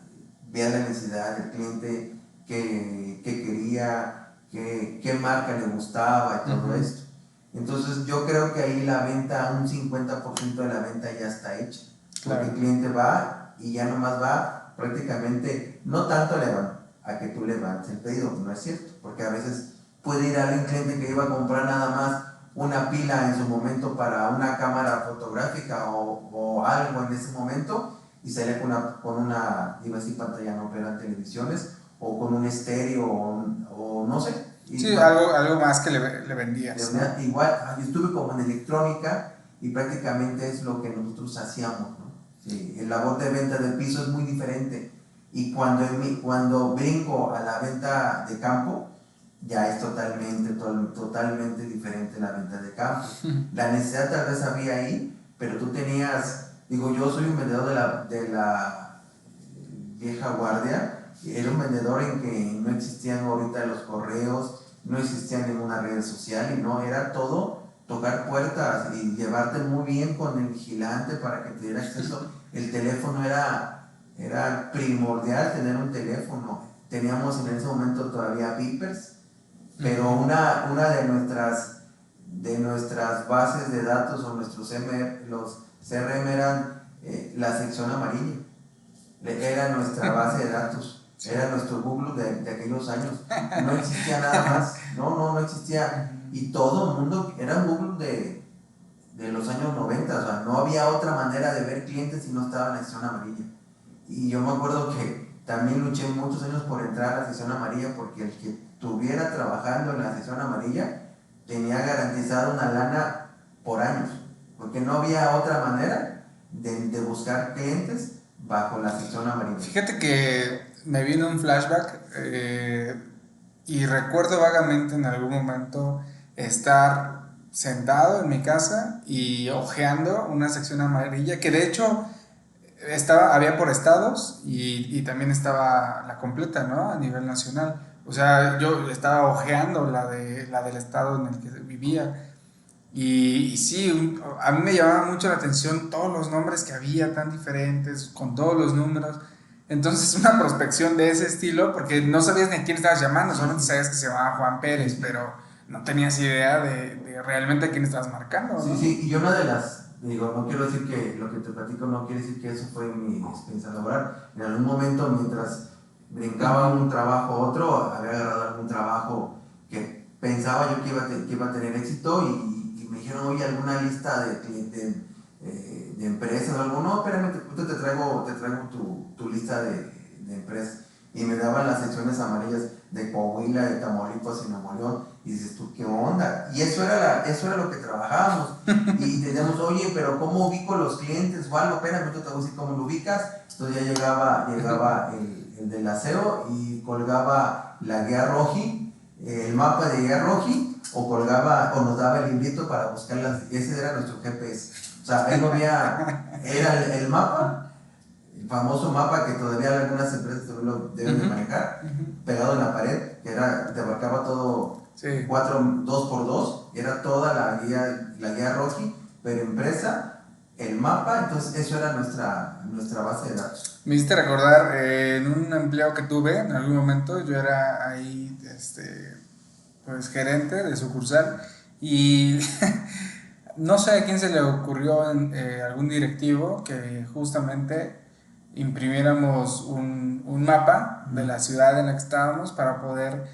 veía la necesidad del cliente, qué quería, qué marca le gustaba y todo esto. Entonces yo creo que ahí la venta, un 50% de la venta ya está hecha, porque el cliente va y ya nomás va prácticamente, no tanto a que tú levantes el pedido, no es cierto, porque a veces puede ir algún cliente que iba a comprar nada más una pila en su momento para una cámara fotográfica o algo en ese momento y sale con una iba a decir pantalla, no, pero eran televisiones o con un estéreo o no sé. Sí, algo más que le vendías. Igual, yo estuve como en electrónica y prácticamente es lo que nosotros hacíamos, ¿no? Sí, el labor de venta de piso es muy diferente y cuando vengo a la venta de campo, ya es totalmente diferente la venta de campo. La necesidad tal vez había ahí, pero tú tenías, digo, yo soy un vendedor de la vieja guardia, era un vendedor en que no existían ahorita los correos, no existía ninguna red social y no, era todo tocar puertas y llevarte muy bien con el vigilante para que te diera acceso. El teléfono era primordial tener un teléfono. Teníamos en ese momento todavía beepers, pero una de nuestras bases de datos o los CRM eran la sección amarilla. Era nuestra base de datos, era nuestro Google de aquellos años. No existía nada más, no existía. Y todo el mundo era un Google de los años 90, o sea, no había otra manera de ver clientes si no estaba en la sección amarilla. Y yo me acuerdo que también luché muchos años por entrar a la sección amarilla porque el que estuviera trabajando en la sección amarilla tenía garantizada una lana por años, porque no había otra manera de buscar clientes bajo la sección amarilla. Fíjate que me vino un flashback. y recuerdo vagamente en algún momento estar sentado en mi casa y hojeando una sección amarilla que de hecho había por estados y también estaba la completa, ¿no? A nivel nacional. O sea, yo estaba hojeando la del estado en el que vivía. Y sí, a mí me llamaba mucho la atención todos los nombres que había tan diferentes, con todos los números. Entonces, una prospección de ese estilo, porque no sabías ni a quién estabas llamando, solamente sabías que se llamaba Juan Pérez, pero no tenías idea de realmente a quién estabas marcando, ¿no? Sí, sí, y una de las, digo, no quiero decir que lo que te platico no quiere decir que eso fue mi experiencia laboral. En algún momento, mientras brincaba un trabajo a otro, había agarrado algún trabajo que pensaba yo que iba a tener éxito y me dijeron, oye, alguna lista de empresas o algo. No, espérame, te traigo tu lista de empresas. Y me daban las secciones amarillas de Coahuila, de Tamaulipas y Nuevo León. Y dices tú, ¿qué onda? Y eso era lo que trabajábamos. Y teníamos, oye, pero ¿cómo ubico los clientes o algo? Espérame, yo te voy a decir cómo lo ubicas. Entonces ya llegaba el del aseo y colgaba la guía roji, el mapa de guía roji, o nos daba el librito para buscarlas. Ese era nuestro GPS. O sea, ahí no había, era el mapa, el famoso mapa que todavía algunas empresas todavía lo deben de manejar, pegado en la pared, que te abarcaba todo, sí. 2x2, era toda la guía Rocky, pero impresa, el mapa. Entonces eso era nuestra base de datos. Me hiciste recordar en un empleo que tuve en algún momento. Yo era ahí pues gerente de sucursal y no sé a quién se le ocurrió algún directivo que justamente imprimiéramos un mapa de la ciudad en la que estábamos para poder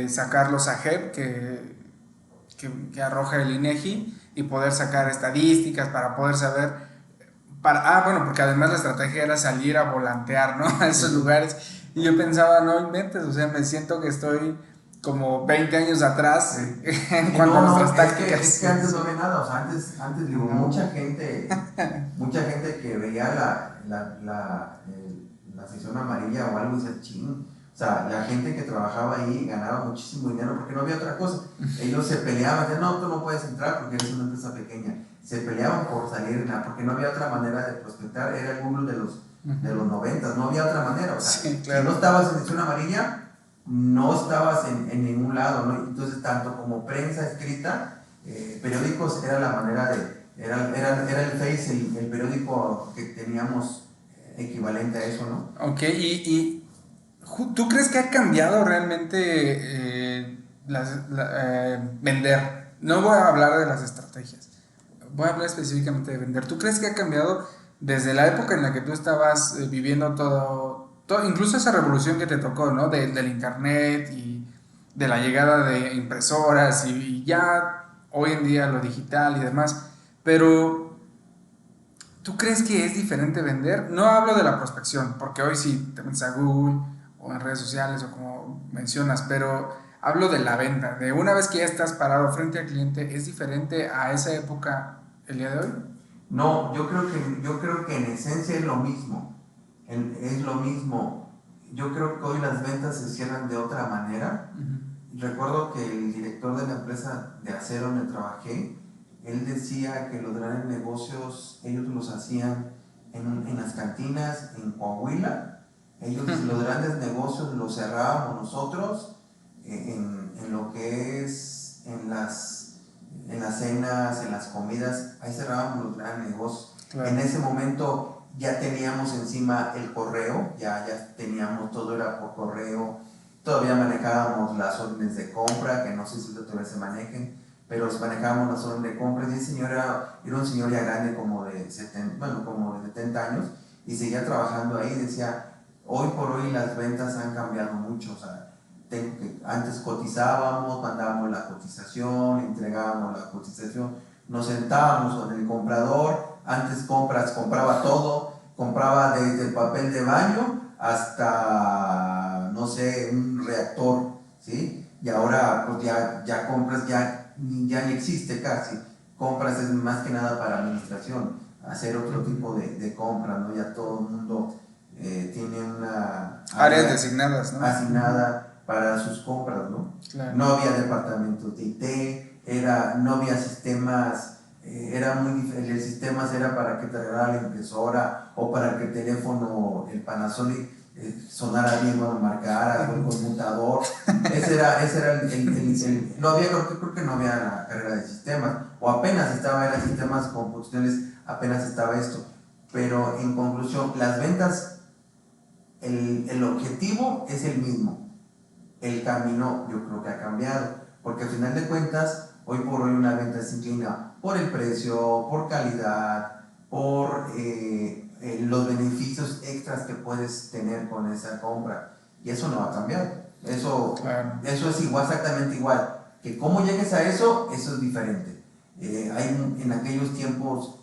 sacar los AGEP que arroja el INEGI y poder sacar estadísticas para poder saber bueno, porque además la estrategia era salir a volantear, ¿no? A esos lugares. Y yo pensaba, no inventes, o sea, me siento que estoy como 20 años atrás en cuanto a nuestras tácticas. Es que antes no había nada, o sea, antes digo, mucha gente que veía la sección amarilla o algo y decía, ching. O sea, la gente que trabajaba ahí ganaba muchísimo dinero porque no había otra cosa. Ellos se peleaban, decían, no, tú no puedes entrar porque eres una empresa pequeña. Se peleaban por salir, porque no había otra manera de prospectar. Era el Google de los 90, no había otra manera. O sea, sí, claro. Si no estabas en sección amarilla, no estabas en ningún lado, ¿no? Entonces, tanto como prensa escrita, periódicos, era la manera era el Face, el periódico que teníamos equivalente a eso, ¿no? Ok, y ¿tú crees que ha cambiado realmente vender? No voy a hablar de las estrategias, voy a hablar específicamente de vender. ¿Tú crees que ha cambiado desde la época en la que tú estabas viviendo todo, incluso esa revolución que te tocó, ¿no? Del internet y de la llegada de impresoras y ya hoy en día lo digital y demás, pero ¿tú crees que es diferente vender? No hablo de la prospección, porque hoy sí te metes a Google o en redes sociales o como mencionas, pero hablo de la venta, de una vez que ya estás parado frente al cliente. ¿Es diferente a esa época el día de hoy? No, yo creo que en esencia es lo mismo. Es lo mismo. Yo creo que hoy las ventas se cierran de otra manera. Recuerdo que el director de la empresa de acero donde trabajé, él decía que los grandes negocios ellos los hacían en las cantinas en Coahuila. Los grandes negocios los cerrábamos nosotros en lo que es en las cenas, en las comidas. Ahí cerrábamos los grandes negocios. Claro. En ese momento ya teníamos encima el correo, ya teníamos, todo era por correo. Todavía manejábamos las órdenes de compra, que no sé si todavía se manejen, pero manejábamos las órdenes de compra. Y el señor era un señor ya grande, como de 70 años, y seguía trabajando ahí. Decía, hoy por hoy las ventas han cambiado mucho. O sea, antes cotizábamos, mandábamos la cotización, entregábamos la cotización, nos sentábamos con el comprador. Antes compraba todo, compraba desde el papel de baño hasta, no sé, un reactor, ¿sí? Y ahora pues ya compras, ya ni existe casi. Compras es más que nada para administración, hacer otro tipo de compras, ¿no? Ya todo el mundo tiene una áreas designadas, ¿no? Asignada para sus compras, ¿no? Claro. No había departamentos de IT, no había sistemas, el sistema era para que te regalara la impresora o para que el teléfono, el Panasonic, sonara bien cuando marcara, o el conmutador. Ese era no había, creo que no había la carrera de sistemas, o apenas eran sistemas computacionales, apenas estaba esto. Pero en conclusión, las ventas, el objetivo es el mismo, el camino yo creo que ha cambiado, porque al final de cuentas, hoy por hoy una venta se inclina por el precio, por calidad, por los beneficios extras que puedes tener con esa compra, y eso no va a cambiar. Eso es igual, exactamente igual. Que cómo llegues a eso es diferente. En aquellos tiempos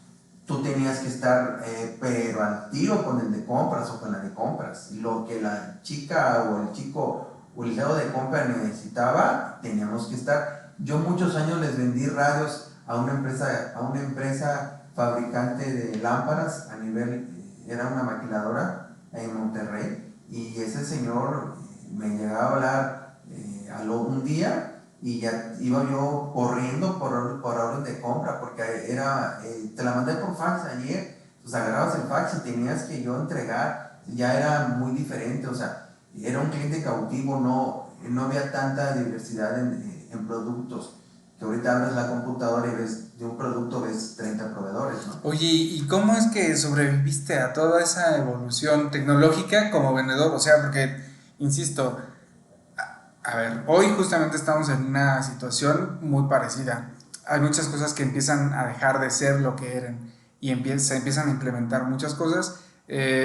tú tenías que estar pero al tiro con el de compras o con la de compras. Lo que la chica o el chico o el lado de compra necesitaba, teníamos que estar. Yo muchos años les vendí radios a una empresa fabricante de lámparas a nivel, era una maquiladora en Monterrey, y ese señor me llegaba a hablar un día, y ya iba yo corriendo por orden de compra, porque te la mandé por fax ayer, pues agarrabas el fax y tenías que yo entregar, ya era muy diferente, o sea, era un cliente cautivo, no había tanta diversidad en productos, que ahorita abres la computadora y ves, de un producto ves 30 proveedores, ¿no? Oye, ¿y cómo es que sobreviviste a toda esa evolución tecnológica como vendedor? O sea, porque, insisto, a ver, hoy justamente estamos en una situación muy parecida. Hay muchas cosas que empiezan a dejar de ser lo que eran y se empiezan a implementar muchas cosas,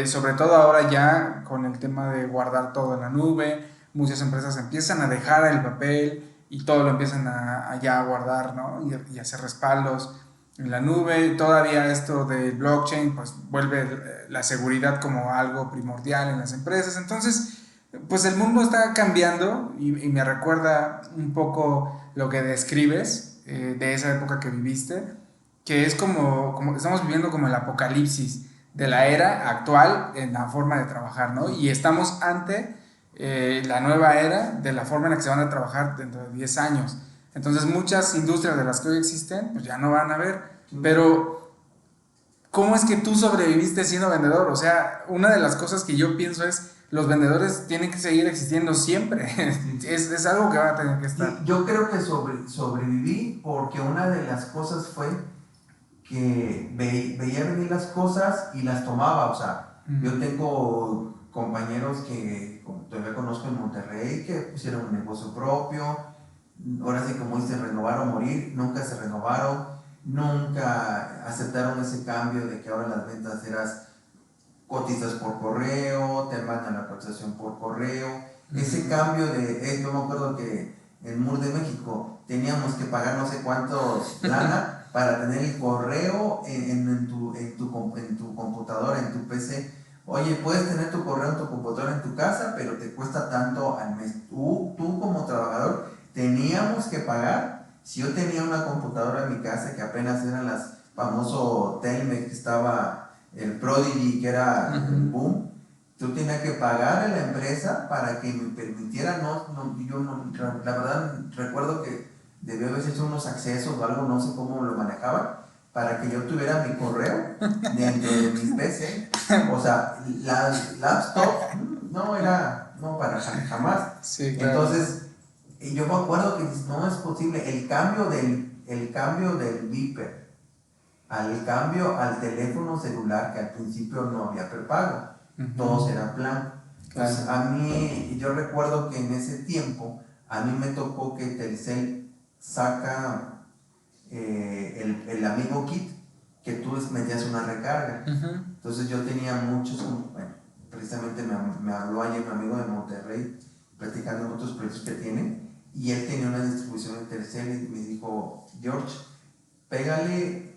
sobre todo ahora ya con el tema de guardar todo en la nube. Muchas empresas empiezan a dejar el papel y todo lo empiezan a ya guardar, ¿no? Y hacer respaldos en la nube. Todavía esto del blockchain pues vuelve la seguridad como algo primordial en las empresas. Entonces, pues el mundo está cambiando y me recuerda un poco lo que describes de esa época que viviste, que es como estamos viviendo como el apocalipsis de la era actual en la forma de trabajar, ¿no? Y estamos ante la nueva era de la forma en la que se van a trabajar dentro de 10 años. Entonces muchas industrias de las que hoy existen pues ya no van a haber, pero ¿cómo es que tú sobreviviste siendo vendedor? O sea, una de las cosas que yo pienso es, los vendedores tienen que seguir existiendo siempre. Es algo que va a tener que estar. Sí, yo creo que sobreviví porque una de las cosas fue que veía venir las cosas y las tomaba. O sea, yo tengo compañeros que todavía conozco en Monterrey que pusieron un negocio propio. Ahora sí, como dice, renovar o morir, nunca se renovaron, nunca aceptaron ese cambio de que ahora las ventas cotizas por correo, te mandan la cotización por correo. Ese cambio yo me acuerdo que en MUR de México teníamos que pagar no sé cuántos lana para tener el correo en tu computadora, en tu PC. Oye, puedes tener tu correo en tu computadora en tu casa, pero te cuesta tanto al mes. Tú como trabajador teníamos que pagar. Si yo tenía una computadora en mi casa, que apenas eran las famoso Telmex, que estaba el Prodigy, que era el boom, tú tenías que pagar a la empresa para que me permitiera, la verdad recuerdo que debió haber hecho unos accesos o algo, no sé cómo lo manejaba, para que yo tuviera mi correo dentro de mi PC. O sea, la laptop no para jamás. Sí, claro. Entonces, yo me acuerdo que no es posible el cambio del Viper al cambio al teléfono celular, que al principio no había prepago, todos eran plan. Entonces, a mí, yo recuerdo que en ese tiempo, a mí me tocó que Telcel saca el Amigo Kit, que tú metías una recarga. Entonces yo tenía muchos, precisamente me habló ayer un amigo de Monterrey, platicando en otros proyectos que tiene, y él tenía una distribución en Telcel y me dijo, George, pégale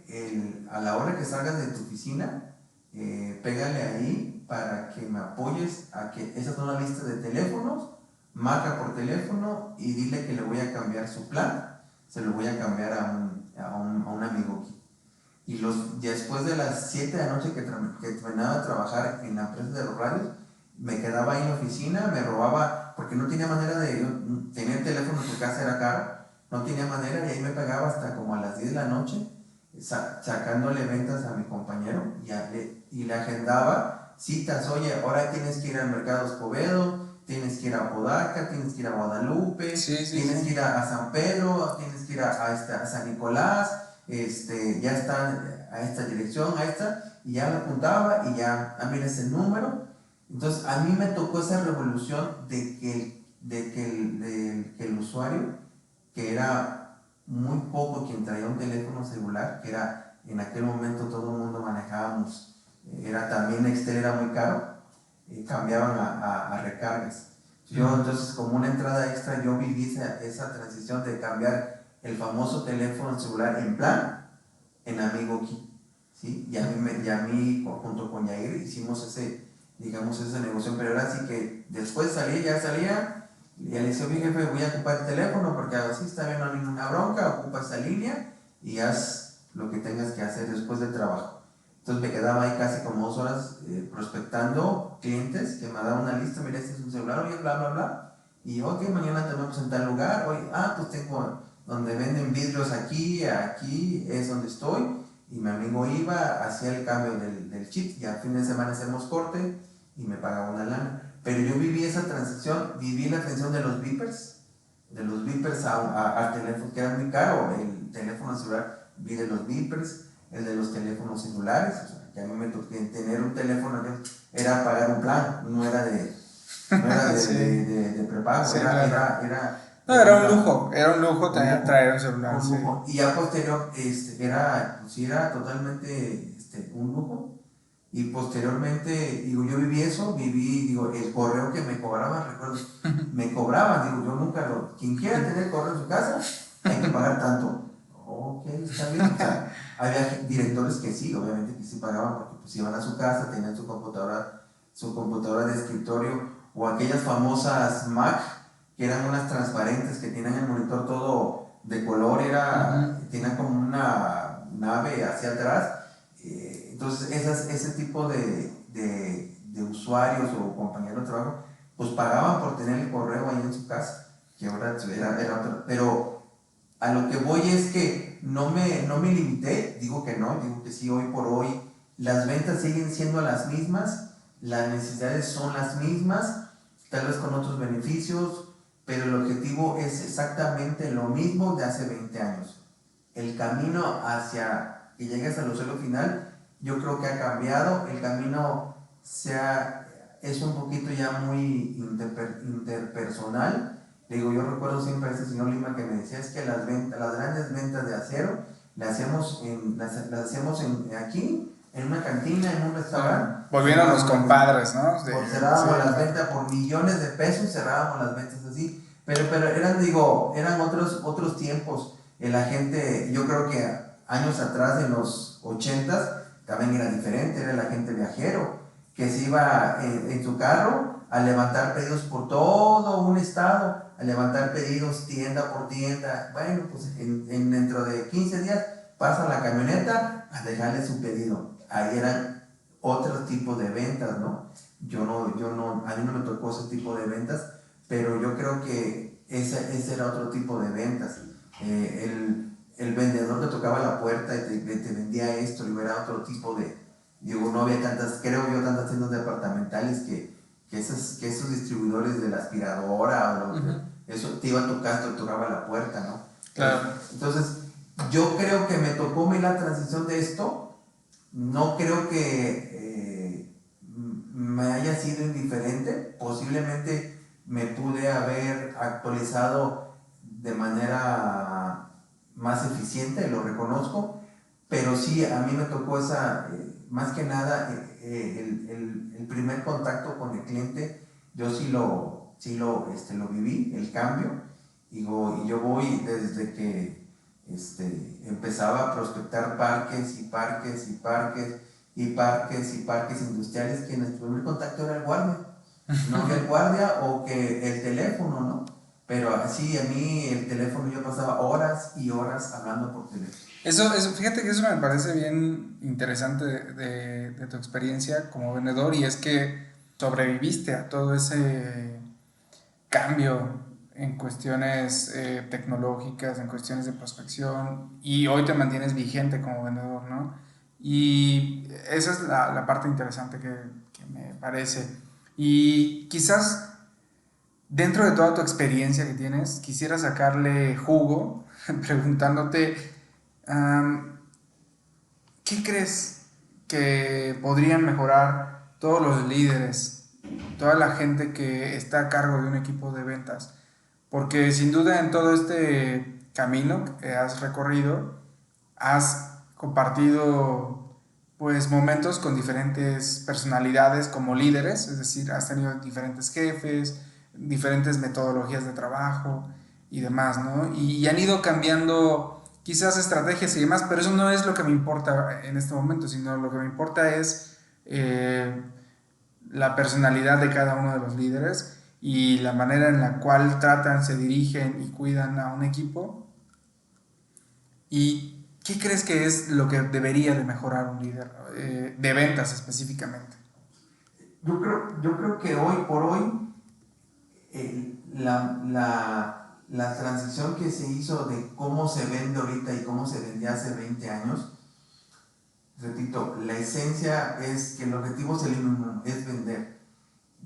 a la hora que salgas de tu oficina, pégale ahí para que me apoyes a que esa es una lista de teléfonos, marca por teléfono y dile que le voy a cambiar su plan, se lo voy a cambiar a un amigo. Y después de las 7 de la noche que terminaba de trabajar en la empresa de los radios, me quedaba ahí en la oficina, me robaba, porque no tenía manera de, yo tenía el teléfono en tu casa, era caro, no tenía manera, y ahí me pagaba hasta como a las 10 de la noche, sacándole ventas a mi compañero, y le agendaba citas. Oye, ahora tienes que ir al Mercado Escobedo, tienes que ir a Podaca, tienes que ir a Guadalupe, tienes que ir a San Pedro, tienes que ir a San Nicolás, ya están a esta dirección, a esta, y ya me apuntaba y ya, mira ese número. Entonces a mí me tocó esa revolución que el usuario, que era muy poco quien traía un teléfono celular, que era en aquel momento todo el mundo manejábamos, era también Nextel, era muy caro, cambiaban a recargas. Yo entonces, como una entrada extra, yo viví esa transición de cambiar el famoso teléfono celular en plan en Amigo Key, ¿sí? Y a mí junto con Yair hicimos esa negocio, pero ahora sí que después salía, y le decía: oye, jefe, voy a ocupar el teléfono porque así está bien, no hay ninguna bronca, ocupa esa línea y haz lo que tengas que hacer después del trabajo. Entonces me quedaba ahí casi como 2 horas prospectando clientes que me daban una lista: mira, este es un celular, oye, bla, bla, bla, y ok, mañana te vemos en tal lugar, oye, pues tengo donde venden vidrios aquí es donde estoy. Y mi amigo iba, hacía el cambio del chip, y a fin de semana hacemos corte y me pagaba una lana. Pero yo viví esa transición, viví la transición de los beepers al teléfono, que era muy caro el teléfono celular. Vi de los beepers, el de los teléfonos celulares, o sea, que a mí me tocó tener un teléfono, era pagar un plan, no era de Sí. de prepago, Sí, era, claro. era, No, era era un lujo traer un celular, un sí. lujo. Y ya posterior, era totalmente un lujo. Y posteriormente, digo, yo digo, el correo que me cobraban, recuerdo, me cobraban, digo, yo nunca quien quiera tener correo en su casa, hay que pagar tanto. Ok, está bien. O sea, había directores que sí, obviamente que sí pagaban, porque pues iban a su casa, tenían su computadora de escritorio, o aquellas famosas Mac, que eran unas transparentes, que tenían el monitor todo de color, tenían como una nave hacia atrás. Entonces ese tipo de usuarios o compañeros de trabajo pues pagaban por tener el correo ahí en su casa, que ahora era otro. Pero a lo que voy es que no me limité, digo que sí, hoy por hoy las ventas siguen siendo las mismas, las necesidades son las mismas, tal vez con otros beneficios, pero el objetivo es exactamente lo mismo de hace 20 años. El camino hacia que llegues al usuario final, yo creo que ha cambiado, el camino es un poquito ya muy interpersonal. Digo, yo recuerdo siempre a ese señor Lima que me decía: es que las grandes ventas de acero las hacemos aquí, en una cantina, en un restaurante. Volviendo a los compadres, ¿no? Cerrábamos las ventas por millones de pesos, cerrábamos las ventas así. Pero eran otros tiempos. La gente, yo creo que años atrás, en los 80s, también era diferente. Era la gente viajero, que se iba en su carro a levantar pedidos por todo un estado, a levantar pedidos tienda por tienda. Bueno, pues dentro de 15 días pasa la camioneta a dejarle su pedido. Ahí eran otros tipos de ventas, ¿no? A mí no me tocó ese tipo de ventas, pero yo creo que ese era otro tipo de ventas. El vendedor te tocaba la puerta y te vendía esto, y era otro tipo no había tantas tiendas departamentales que esos distribuidores de la aspiradora, eso te iba a tu casa, te tocaba la puerta, ¿no? Claro. Entonces, yo creo que me tocó la transición de esto. No creo que me haya sido indiferente. Posiblemente me pude haber actualizado de manera más eficiente, lo reconozco, pero sí, a mí me tocó más que nada, el primer contacto con el cliente. Yo sí lo viví, el cambio, y yo voy desde que empezaba a prospectar parques y parques y parques y parques y parques industriales, que nuestro primer contacto era el guardia, no que el guardia o que el teléfono, ¿no? Pero así, a mí el teléfono, yo pasaba horas y horas hablando por teléfono. Fíjate que eso me parece bien interesante de tu experiencia como vendedor, y es que sobreviviste a todo ese cambio en cuestiones tecnológicas, en cuestiones de prospección, y hoy te mantienes vigente como vendedor, ¿no? Y esa es la parte interesante que me parece. Y quizás dentro de toda tu experiencia que tienes, quisiera sacarle jugo preguntándote, um, ¿qué crees que podrían mejorar todos los líderes, toda la gente que está a cargo de un equipo de ventas? Porque sin duda en todo este camino que has recorrido, has compartido pues momentos con diferentes personalidades como líderes, es decir, has tenido diferentes jefes, diferentes metodologías de trabajo y demás, ¿no? Y han ido cambiando quizás estrategias y demás, pero eso no es lo que me importa en este momento, sino lo que me importa es la personalidad de cada uno de los líderes y la manera en la cual tratan, se dirigen y cuidan a un equipo. ¿Y qué crees que es lo que debería de mejorar un líder de ventas específicamente? Yo creo que hoy por hoy la transición que se hizo de cómo se vende ahorita y cómo se vendía hace 20 años, repito, la esencia es que el objetivo es el mismo, es vender.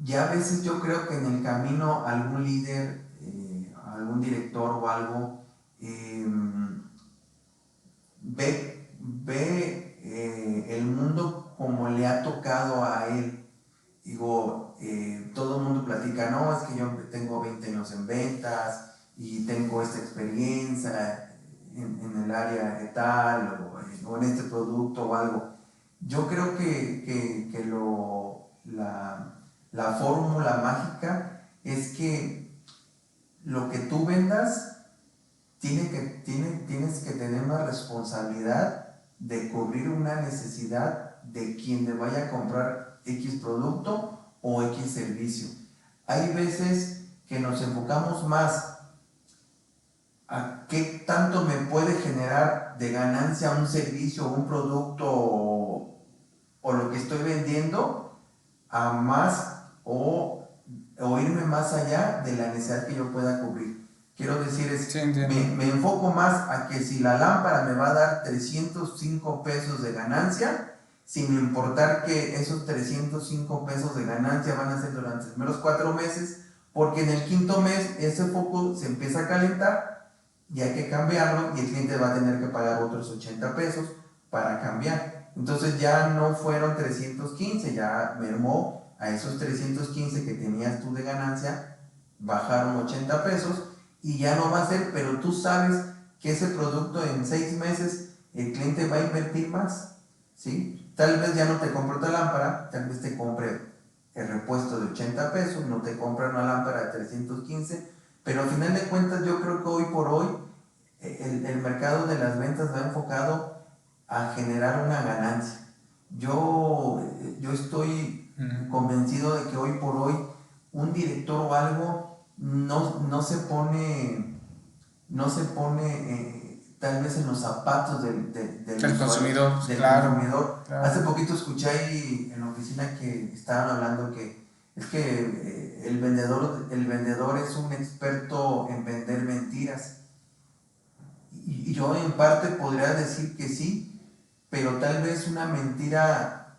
Ya a veces yo creo que en el camino algún líder, algún director o algo, ve el mundo como le ha tocado a él. Digo, todo el mundo platica, no, es que yo tengo 20 años en ventas y tengo esta experiencia en el área de tal o en este producto o algo. Yo creo que la fórmula mágica es que lo que tú vendas tienes que tener una responsabilidad de cubrir una necesidad de quien le vaya a comprar X producto o X servicio. Hay veces que nos enfocamos más a qué tanto me puede generar de ganancia un servicio, un producto o lo que estoy vendiendo, a más o irme más allá de la necesidad que yo pueda cubrir. Quiero decir, Sí, me enfoco más a que si la lámpara me va a dar 305 pesos de ganancia, sin importar que esos 305 pesos de ganancia van a ser durante los primeros 4 meses, porque en el quinto mes ese foco se empieza a calentar y hay que cambiarlo y el cliente va a tener que pagar otros 80 pesos para cambiar. Entonces ya no fueron 315, ya mermó a esos 315 que tenías tú de ganancia, bajaron 80 pesos y ya no va a ser, pero tú sabes que ese producto en 6 meses el cliente va a invertir más, ¿sí? Tal vez ya no te compre otra lámpara, tal vez te compre el repuesto de 80 pesos, no te compra una lámpara de 315, pero al final de cuentas yo creo que hoy por hoy el mercado de las ventas va enfocado a generar una ganancia. Yo estoy convencido de que hoy por hoy un director o algo no se pone tal vez en los zapatos del consumidor, del claro, consumidor. claro. Hace poquito escuché ahí en la oficina que estaban hablando que es que el vendedor es un experto en vender mentiras. Y yo en parte podría decir que sí, pero tal vez una mentira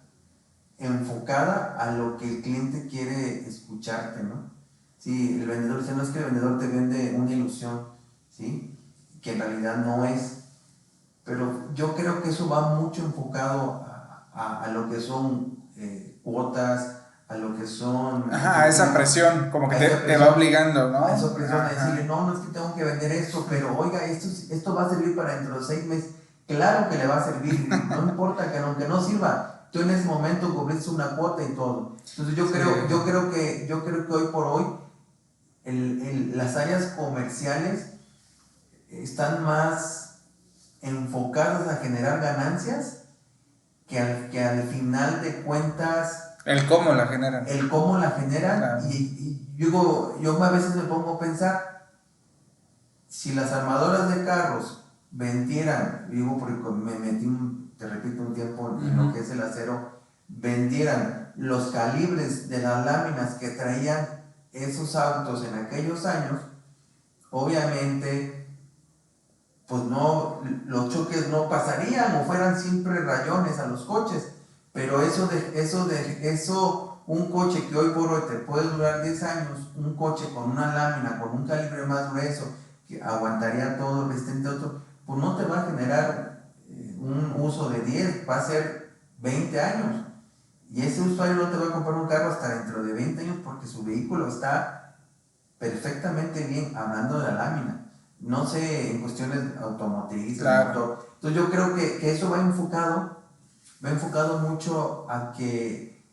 enfocada a lo que el cliente quiere escucharte, ¿no? Sí, el vendedor dice, no es que el vendedor te vende una ilusión, ¿sí? Que en realidad no es. Pero yo creo que eso va mucho enfocado a lo que son cuotas, a lo que son... Ajá, esa presión, como que te va obligando, ¿no? A esa presión a decirle, Ajá. no es que tengo que vender esto, pero oiga, esto va a servir para dentro de 6 meses. Claro que le va a servir, no importa que aunque no sirva, tú en ese momento cubriste una cuota y todo. Entonces yo creo que hoy por hoy las áreas comerciales están más enfocadas a generar ganancias que al final de cuentas El cómo la generan. Claro. Y yo a veces me pongo a pensar, si las armadoras de carros vendieran, digo porque me metí, te repito, un tiempo en lo que es el acero, vendieran los calibres de las láminas que traían esos autos en aquellos años, obviamente, pues no, los choques no pasarían o fueran siempre rayones a los coches, pero un coche que hoy por hoy te puede durar 10 años, un coche con una lámina, con un calibre más grueso, que aguantaría todo el resistente otro, pues no te va a generar un uso de 10, va a ser 20 años. Y ese usuario no te va a comprar un carro hasta dentro de 20 años porque su vehículo está perfectamente bien, hablando de la lámina. No sé, en cuestiones automotrices, Claro. motor. Entonces yo creo que eso va enfocado mucho a que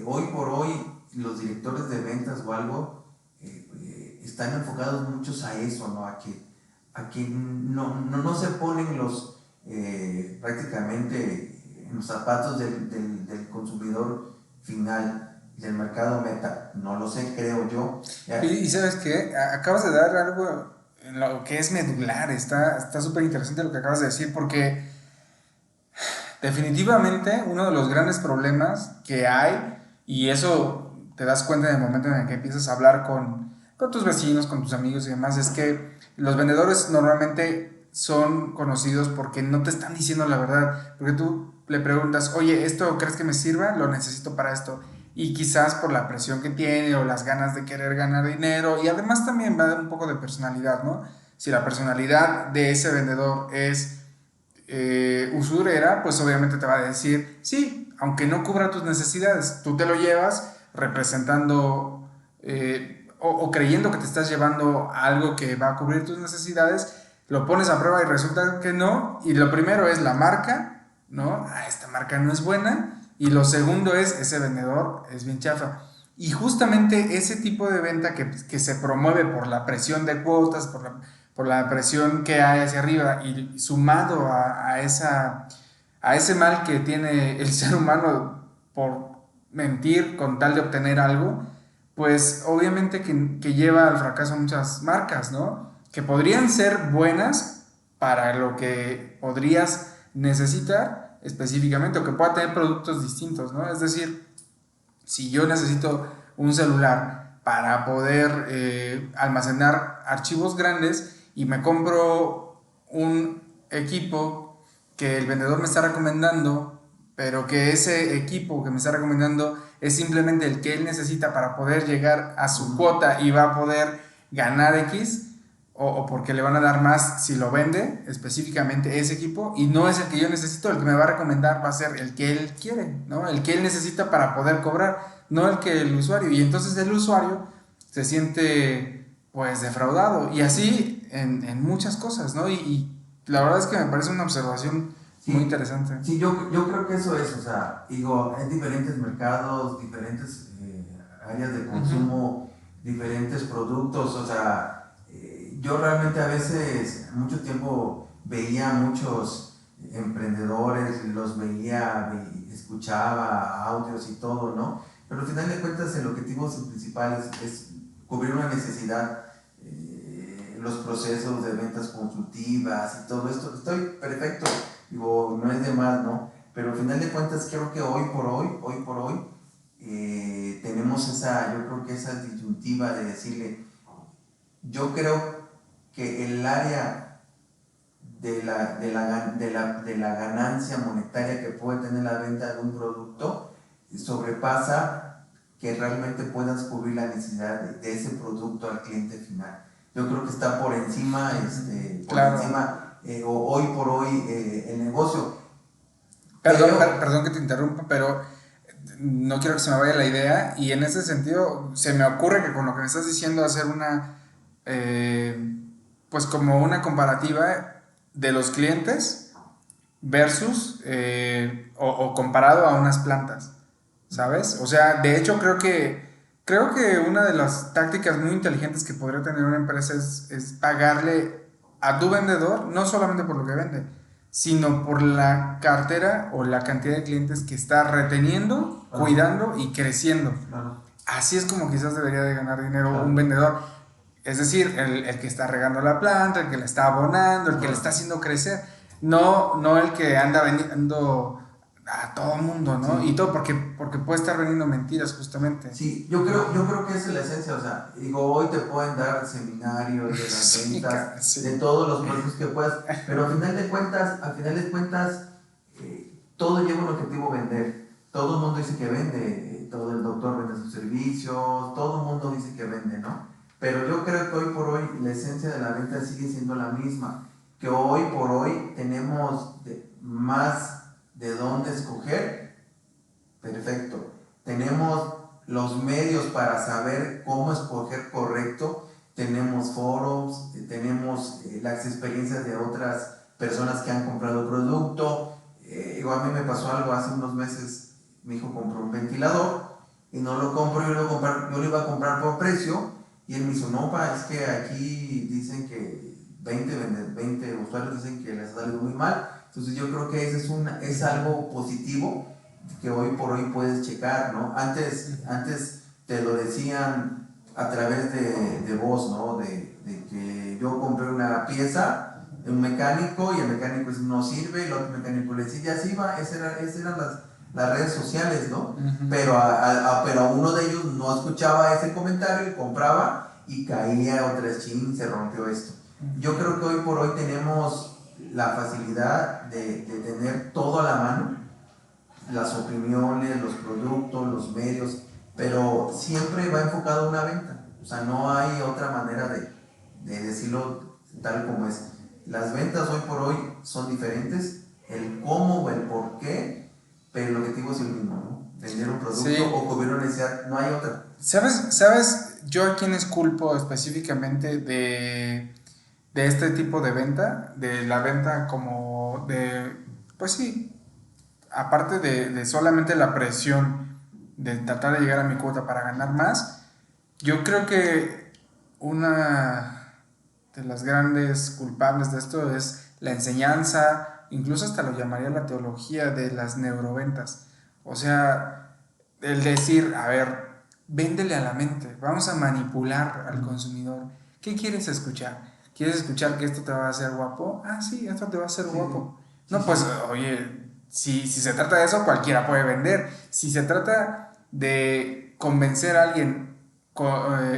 hoy por hoy los directores de ventas o algo están enfocados muchos a eso, ¿no? A que no se ponen prácticamente en los zapatos del consumidor final, del mercado meta. No lo sé, creo yo. Y ¿sabes qué? Acabas de dar algo en lo que es medular. Está súper interesante lo que acabas de decir, porque definitivamente uno de los grandes problemas que hay, y eso te das cuenta en el momento en el que empiezas a hablar con tus vecinos, con tus amigos y demás, es que los vendedores normalmente son conocidos porque no te están diciendo la verdad, porque tú le preguntas, oye, ¿esto crees que me sirva? Lo necesito para esto. Y quizás por la presión que tiene o las ganas de querer ganar dinero, y además también va un poco de personalidad, ¿no? Si la personalidad de ese vendedor es usurera, pues obviamente te va a decir, sí, aunque no cubra tus necesidades, tú te lo llevas representando o creyendo que te estás llevando algo que va a cubrir tus necesidades, lo pones a prueba y resulta que no, y lo primero es la marca, ¿no? Ah, esta marca no es buena, y lo segundo es, ese vendedor es bien chafa. Y justamente ese tipo de venta que se promueve por la presión de cuotas, por la presión que hay hacia arriba y sumado a ese mal que tiene el ser humano por mentir con tal de obtener algo, pues obviamente que lleva al fracaso a muchas marcas, ¿no? Que podrían ser buenas para lo que podrías necesitar específicamente o que pueda tener productos distintos, ¿no? Es decir, si yo necesito un celular para poder almacenar archivos grandes y me compro un equipo que el vendedor me está recomendando, pero que ese equipo que me está recomendando es simplemente el que él necesita para poder llegar a su cuota y va a poder ganar X, o porque le van a dar más si lo vende específicamente ese equipo, y no es el que yo necesito, el que me va a recomendar va a ser el que él quiere, ¿no? El que él necesita para poder cobrar, no el que el usuario, y entonces el usuario se siente pues defraudado, y así en muchas cosas, ¿no? Y la verdad es que me parece una observación muy interesante. Sí, yo creo que eso es, o sea, digo, hay diferentes mercados, diferentes áreas de consumo, diferentes productos, o sea, yo realmente a veces, mucho tiempo veía muchos emprendedores, los veía, escuchaba audios y todo, ¿no? Pero al final de cuentas el objetivo principal es cubrir una necesidad, los procesos de ventas consultivas y todo esto, estoy perfecto, digo, no es de más, ¿no? Pero al final de cuentas creo que hoy por hoy, tenemos yo creo que esa disyuntiva de decirle, yo creo que el área de la ganancia monetaria que puede tener la venta de un producto sobrepasa que realmente puedas cubrir la necesidad de ese producto al cliente final. Yo creo que está por encima, hoy por hoy el negocio. Perdón que te interrumpa, pero no quiero que se me vaya la idea, y en ese sentido se me ocurre que con lo que me estás diciendo hacer pues como una comparativa de los clientes versus o comparado a unas plantas, ¿sabes? O sea, de hecho creo que una de las tácticas muy inteligentes que podría tener una empresa es pagarle a tu vendedor, no solamente por lo que vende, sino por la cartera o la cantidad de clientes que está reteniendo, cuidando y creciendo. Así es como quizás debería de ganar dinero un vendedor. Es decir, el que está regando la planta, el que la está abonando, el que le está haciendo crecer. No el que anda vendiendo a todo mundo, ¿no? Sí. Y todo porque puede estar vendiendo mentiras justamente. Sí, yo creo que esa es la esencia, o sea, digo, hoy te pueden dar seminarios de las Sí, ventas, sí. de todos los procesos que puedas, pero al final de cuentas, todo lleva un objetivo vender. Todo el mundo dice que vende, todo el doctor vende sus servicios, todo el mundo dice que vende, ¿no? Pero yo creo que hoy por hoy la esencia de la venta sigue siendo la misma, que hoy por hoy tenemos más de dónde escoger. Perfecto. Tenemos los medios para saber cómo escoger correcto. Tenemos foros, tenemos las experiencias de otras personas que han comprado el producto. Igual a mí me pasó algo hace unos meses. Mi hijo compró un ventilador y no lo compró, yo lo iba a comprar por precio. Y él me dijo, no, pa, es que aquí dicen que 20 usuarios dicen que les ha salido muy mal. Entonces yo creo que ese es algo positivo que hoy por hoy puedes checar, ¿no? Antes te lo decían a través de voz, ¿no? De que yo compré una pieza de un mecánico y el mecánico no sirve, y el otro mecánico le decía, ya sí va, esas eran las redes sociales, ¿no? Pero uno de ellos no escuchaba ese comentario y compraba y caía otra vez, chin, se rompió esto. Yo creo que hoy por hoy tenemos la facilidad de tener todo a la mano, las opiniones, los productos, los medios, pero siempre va enfocado a una venta. O sea, no hay otra manera de decirlo tal como es. Las ventas hoy por hoy son diferentes, el cómo o el por qué, pero el objetivo es el mismo, ¿no? Vender un producto, sí, o cubrir una necesidad, no hay otra. ¿Sabes yo a quiénes culpo específicamente de este tipo de venta? De la venta como de, pues sí, aparte de solamente la presión de tratar de llegar a mi cuota para ganar más, yo creo que una de las grandes culpables de esto es la enseñanza, incluso hasta lo llamaría la teología de las neuroventas. O sea, el decir, a ver, véndele a la mente, vamos a manipular al consumidor. ¿Qué quieres escuchar? ¿Quieres escuchar que esto te va a hacer guapo? Ah, sí, esto te va a hacer guapo. No, pues, oye, si se trata de eso, cualquiera puede vender. Si se trata de convencer a alguien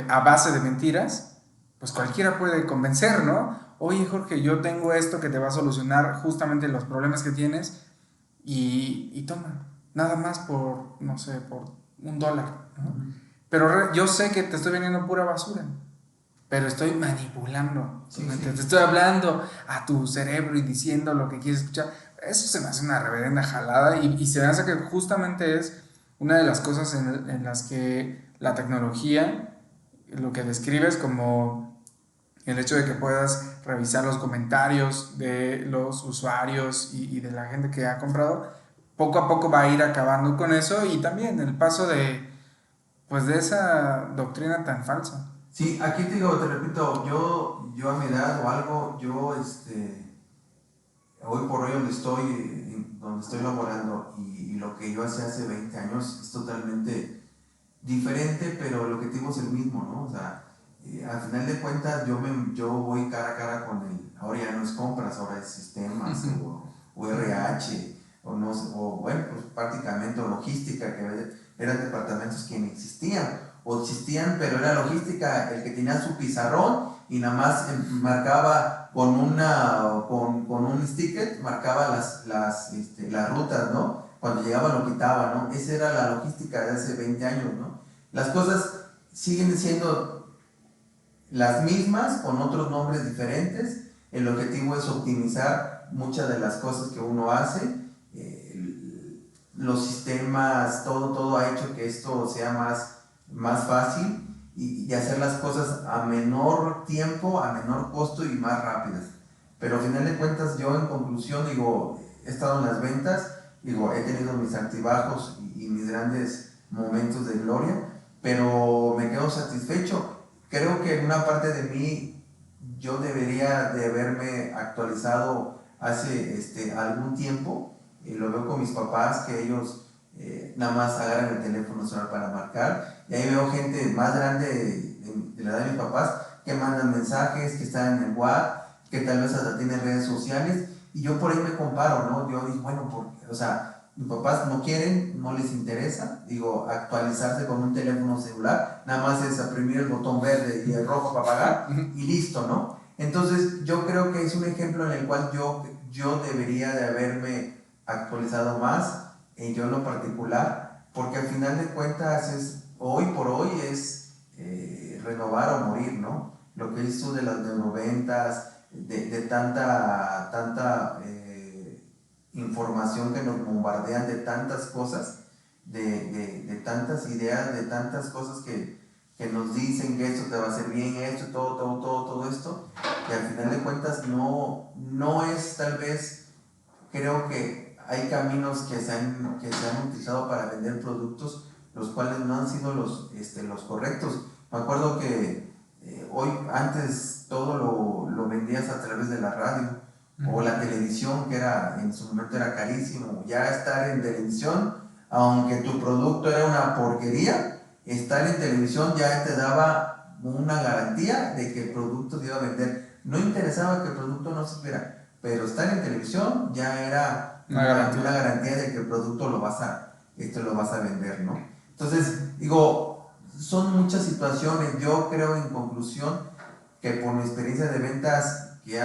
a base de mentiras, pues cualquiera puede convencer, ¿no? Oye, Jorge, yo tengo esto que te va a solucionar justamente los problemas que tienes y toma, nada más por, no sé, por $1, ¿no? Pero yo sé que te estoy vendiendo pura basura, pero estoy manipulando, Sí, te sí. estoy hablando a tu cerebro y diciendo lo que quieres escuchar. Eso se me hace una reverenda jalada y se me hace que justamente es una de las cosas en las que la tecnología, lo que describes como el hecho de que puedas revisar los comentarios de los usuarios y de la gente que ha comprado, poco a poco va a ir acabando con eso y también el paso pues de esa doctrina tan falsa. Sí, aquí te repito, yo a mi edad o algo, hoy por hoy donde estoy laborando y lo que yo hacía hace 20 años es totalmente diferente, pero el objetivo es el mismo, ¿no? O sea, al final de cuentas yo voy cara a cara con ahora ya no es compras, ahora es sistemas o RH, o no sé, o bueno, pues prácticamente o logística, que eran departamentos que ni existían, o existían, pero era logística, el que tenía su pizarrón y nada más marcaba con un sticker, marcaba las rutas, ¿no? Cuando llegaba lo quitaba, ¿no? Esa era la logística de hace 20 años, ¿no? Las cosas siguen siendo las mismas con otros nombres diferentes. El objetivo es optimizar muchas de las cosas que uno hace. Los sistemas, todo ha hecho que esto sea más fácil y hacer las cosas a menor tiempo, a menor costo y más rápidas. Pero al final de cuentas, yo en conclusión digo, he estado en las ventas, digo, he tenido mis altibajos y mis grandes momentos de gloria, pero me quedo satisfecho. Creo que en una parte de mí yo debería de haberme actualizado hace algún tiempo. Lo veo con mis papás, que ellos nada más agarran el teléfono celular para marcar, y ahí veo gente más grande de la edad de mis papás que mandan mensajes, que están en el WhatsApp, que tal vez hasta tienen redes sociales, y yo por ahí me comparo, ¿no? Yo digo, bueno, o sea, Mis papás no quieren, no les interesa, digo, actualizarse con un teléfono celular, nada más es oprimir el botón verde y el rojo para pagar y listo, ¿no? Entonces yo creo que es un ejemplo en el cual yo debería de haberme actualizado más, yo en lo particular, porque al final de cuentas hoy por hoy es renovar o morir, ¿no? Lo que hizo de las neuroventas, de tanta información que nos bombardean de tantas cosas, de tantas ideas, de tantas cosas que nos dicen que esto te va a hacer bien, esto, todo esto, que al final de cuentas no es tal vez, creo que hay caminos que se han utilizado para vender productos, los cuales no han sido los correctos. Me acuerdo que hoy, antes todo lo vendías a través de la radio o la televisión, que en su momento era carísimo. Ya estar en televisión, aunque tu producto era una porquería, estar en televisión ya te daba una garantía de que el producto te iba a vender. No interesaba que el producto no sirviera, pero estar en televisión ya era una garantía de que el producto lo vas a vender, ¿no? Entonces, digo, son muchas situaciones. Yo creo, en conclusión, que por mi experiencia de ventas, que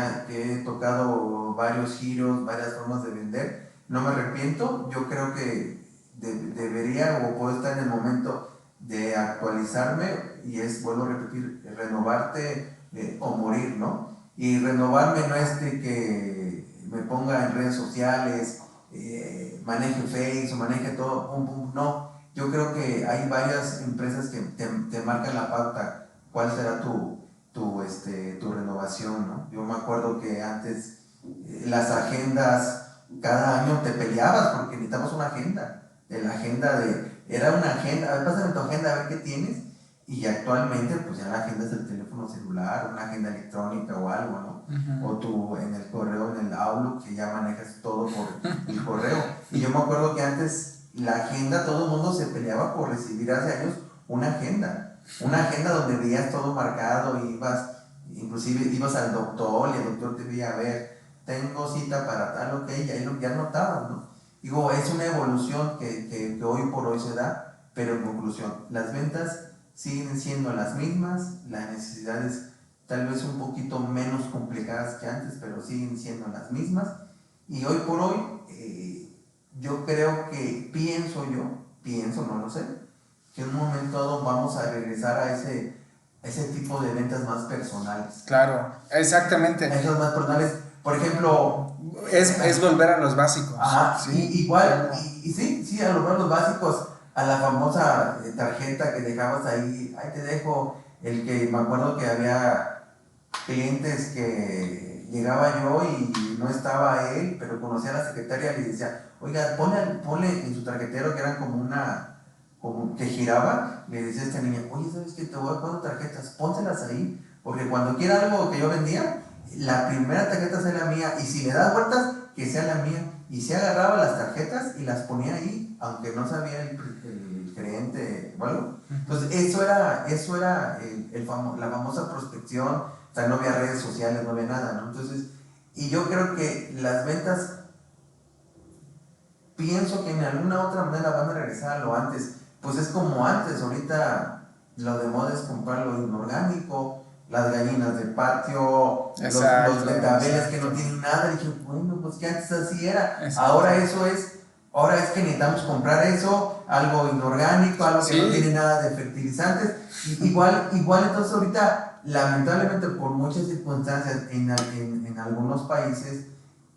he tocado varios giros, varias formas de vender, no me arrepiento. Yo creo que debería o puedo estar en el momento de actualizarme, y vuelvo a repetir, renovarte o morir, ¿no? Y renovarme no es de que me ponga en redes sociales, maneje Face o maneje todo, no. Yo creo que hay varias empresas que te marcan la pauta cuál será tu renovación, ¿no? Yo me acuerdo que antes las agendas, cada año te peleabas porque necesitabas una agenda. Era una agenda, a ver, pásame tu agenda a ver qué tienes, y actualmente pues ya la agenda es el teléfono celular, una agenda electrónica o algo, ¿no? O tú en el correo, en el Outlook, que ya manejas todo por el correo. Y yo me acuerdo que antes la agenda, todo el mundo se peleaba por recibir hace años una agenda donde veías todo marcado, y inclusive ibas al doctor y el doctor te veía, a ver, tengo cita para tal, ok, ya notabas, ¿no? Digo, es una evolución que hoy por hoy se da, pero en conclusión, las ventas siguen siendo las mismas, las necesidades tal vez un poquito menos complicadas que antes, pero siguen siendo las mismas, y hoy por hoy yo creo que pienso, no lo sé, que en un momento dado vamos a regresar a ese tipo de ventas más personales. Claro, exactamente. Esas más personales, por ejemplo... Es volver a los básicos. Ajá, ¿sí? Igual, y sí, a los básicos, a la famosa tarjeta que dejabas ahí te dejo, el que me acuerdo que había clientes que llegaba yo y no estaba él, pero conocía a la secretaria, y le decía, oiga, ponle en su tarjetero, que eran como que giraba, le decía a esta niña, oye, ¿sabes qué? Te voy a poner tarjetas, pónselas ahí, porque cuando quiera algo que yo vendía, la primera tarjeta sea la mía, y si le das vueltas, que sea la mía. Y se agarraba las tarjetas y las ponía ahí, aunque no sabía el gerente o algo. Entonces, eso era la famosa prospección. O sea, no había redes sociales, no había nada, ¿no? Entonces, y yo creo que las ventas, pienso que en alguna otra manera van a regresar a lo antes. Pues es como antes, ahorita lo de moda es comprar lo inorgánico, las gallinas del patio, los betabeles que no tienen nada. Y dije, bueno, pues que antes así era. Ahora es que necesitamos comprar eso, algo inorgánico, algo que no tiene nada de fertilizantes. Igual entonces ahorita, lamentablemente por muchas circunstancias, en algunos países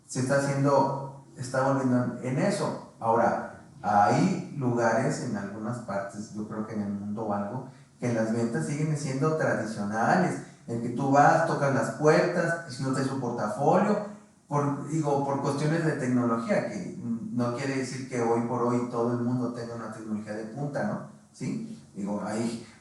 se está volviendo en eso. Ahora, hay lugares en algunas partes, yo creo que en el mundo o algo, que las ventas siguen siendo tradicionales, en que tú vas, tocas las puertas, si no traes un portafolio, por cuestiones de tecnología, que no quiere decir que hoy por hoy todo el mundo tenga una tecnología de punta, ¿no? ¿Sí?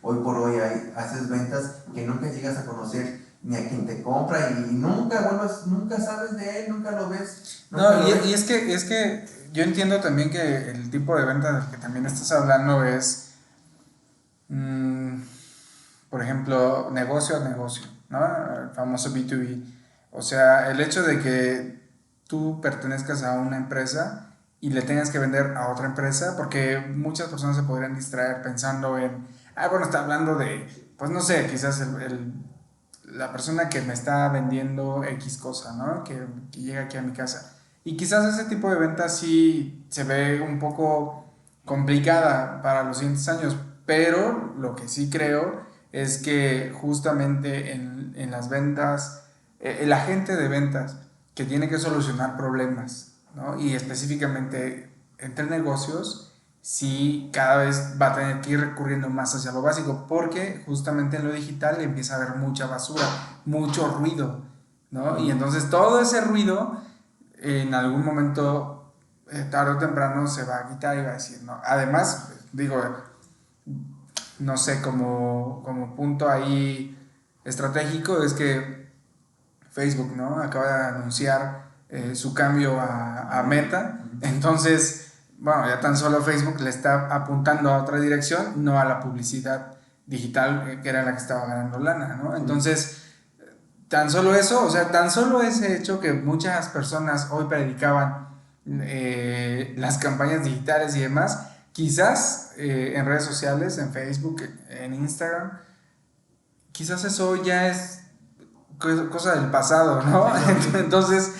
Hoy por hoy haces ventas que nunca llegas a conocer ni a quien te compra, y nunca sabes de él, nunca lo ves. Y es que yo entiendo también que el tipo de venta del que también estás hablando es, por ejemplo, negocio a negocio, ¿no? El famoso B2B. O sea, el hecho de que tú pertenezcas a una empresa y le tengas que vender a otra empresa, porque muchas personas se podrían distraer pensando en, bueno, está hablando de, pues no sé, quizás la persona que me está vendiendo X cosa, ¿no? Que llega aquí a mi casa. Y quizás ese tipo de ventas sí se ve un poco complicada para los siguientes años, pero lo que sí creo es que justamente en las ventas, el agente de ventas que tiene que solucionar problemas, ¿no? Y específicamente entre negocios, sí cada vez va a tener que ir recurriendo más hacia lo básico, porque justamente en lo digital empieza a haber mucha basura, mucho ruido, ¿no? Y entonces todo ese ruido en algún momento, tarde o temprano, se va a quitar y va a decir, ¿no? Además, digo, no sé, como punto ahí estratégico es que Facebook, ¿no? Acaba de anunciar su cambio a Meta. Entonces, bueno, ya tan solo Facebook le está apuntando a otra dirección, no a la publicidad digital, que era la que estaba ganando lana, ¿no? Entonces, tan solo eso, o sea, tan solo ese hecho que muchas personas hoy predicaban las campañas digitales y demás, quizás en redes sociales, en Facebook, en Instagram, quizás eso ya es cosa del pasado, ¿no? Entonces,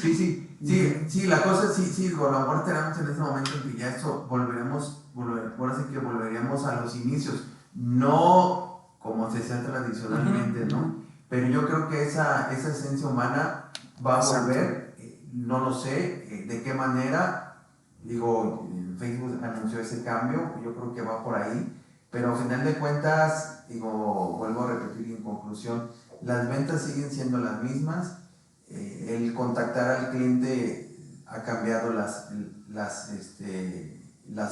Sí, la cosa sí, digo, a lo mejor tenemos en este momento en que ya esto ahora sí que volveríamos a los inicios, no como se hacía tradicionalmente, ¿no? Pero yo creo que esa esencia humana va a volver, no lo sé de qué manera, digo, Facebook anunció ese cambio, yo creo que va por ahí, pero al final de cuentas, digo, vuelvo a repetir en conclusión, las ventas siguen siendo las mismas, el contactar al cliente ha cambiado las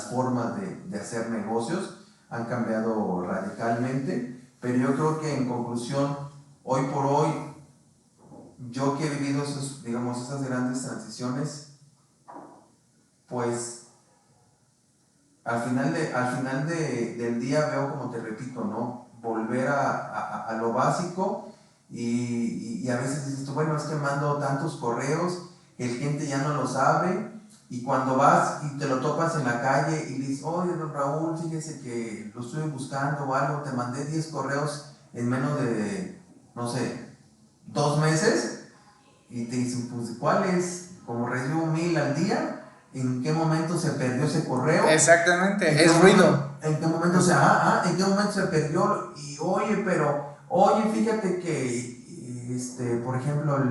formas de hacer negocios, han cambiado radicalmente, pero yo creo que en conclusión, hoy por hoy, yo que he vivido esas grandes transiciones, pues al final del día veo, como te repito, ¿no? Volver a lo básico. Y a veces dices tú, bueno, es que mando tantos correos, el cliente ya no lo sabe, y cuando vas y te lo topas en la calle y dices, oye, don Raúl, fíjese que lo estoy buscando o algo, te mandé 10 correos en menos de, no sé, 2 meses, y te dicen, pues, ¿cuál es? Como recibo 1000 al día, ¿en qué momento se perdió ese correo? Exactamente, es ruido. ¿En qué momento ¿en qué momento se perdió? Y oye, fíjate que, por ejemplo,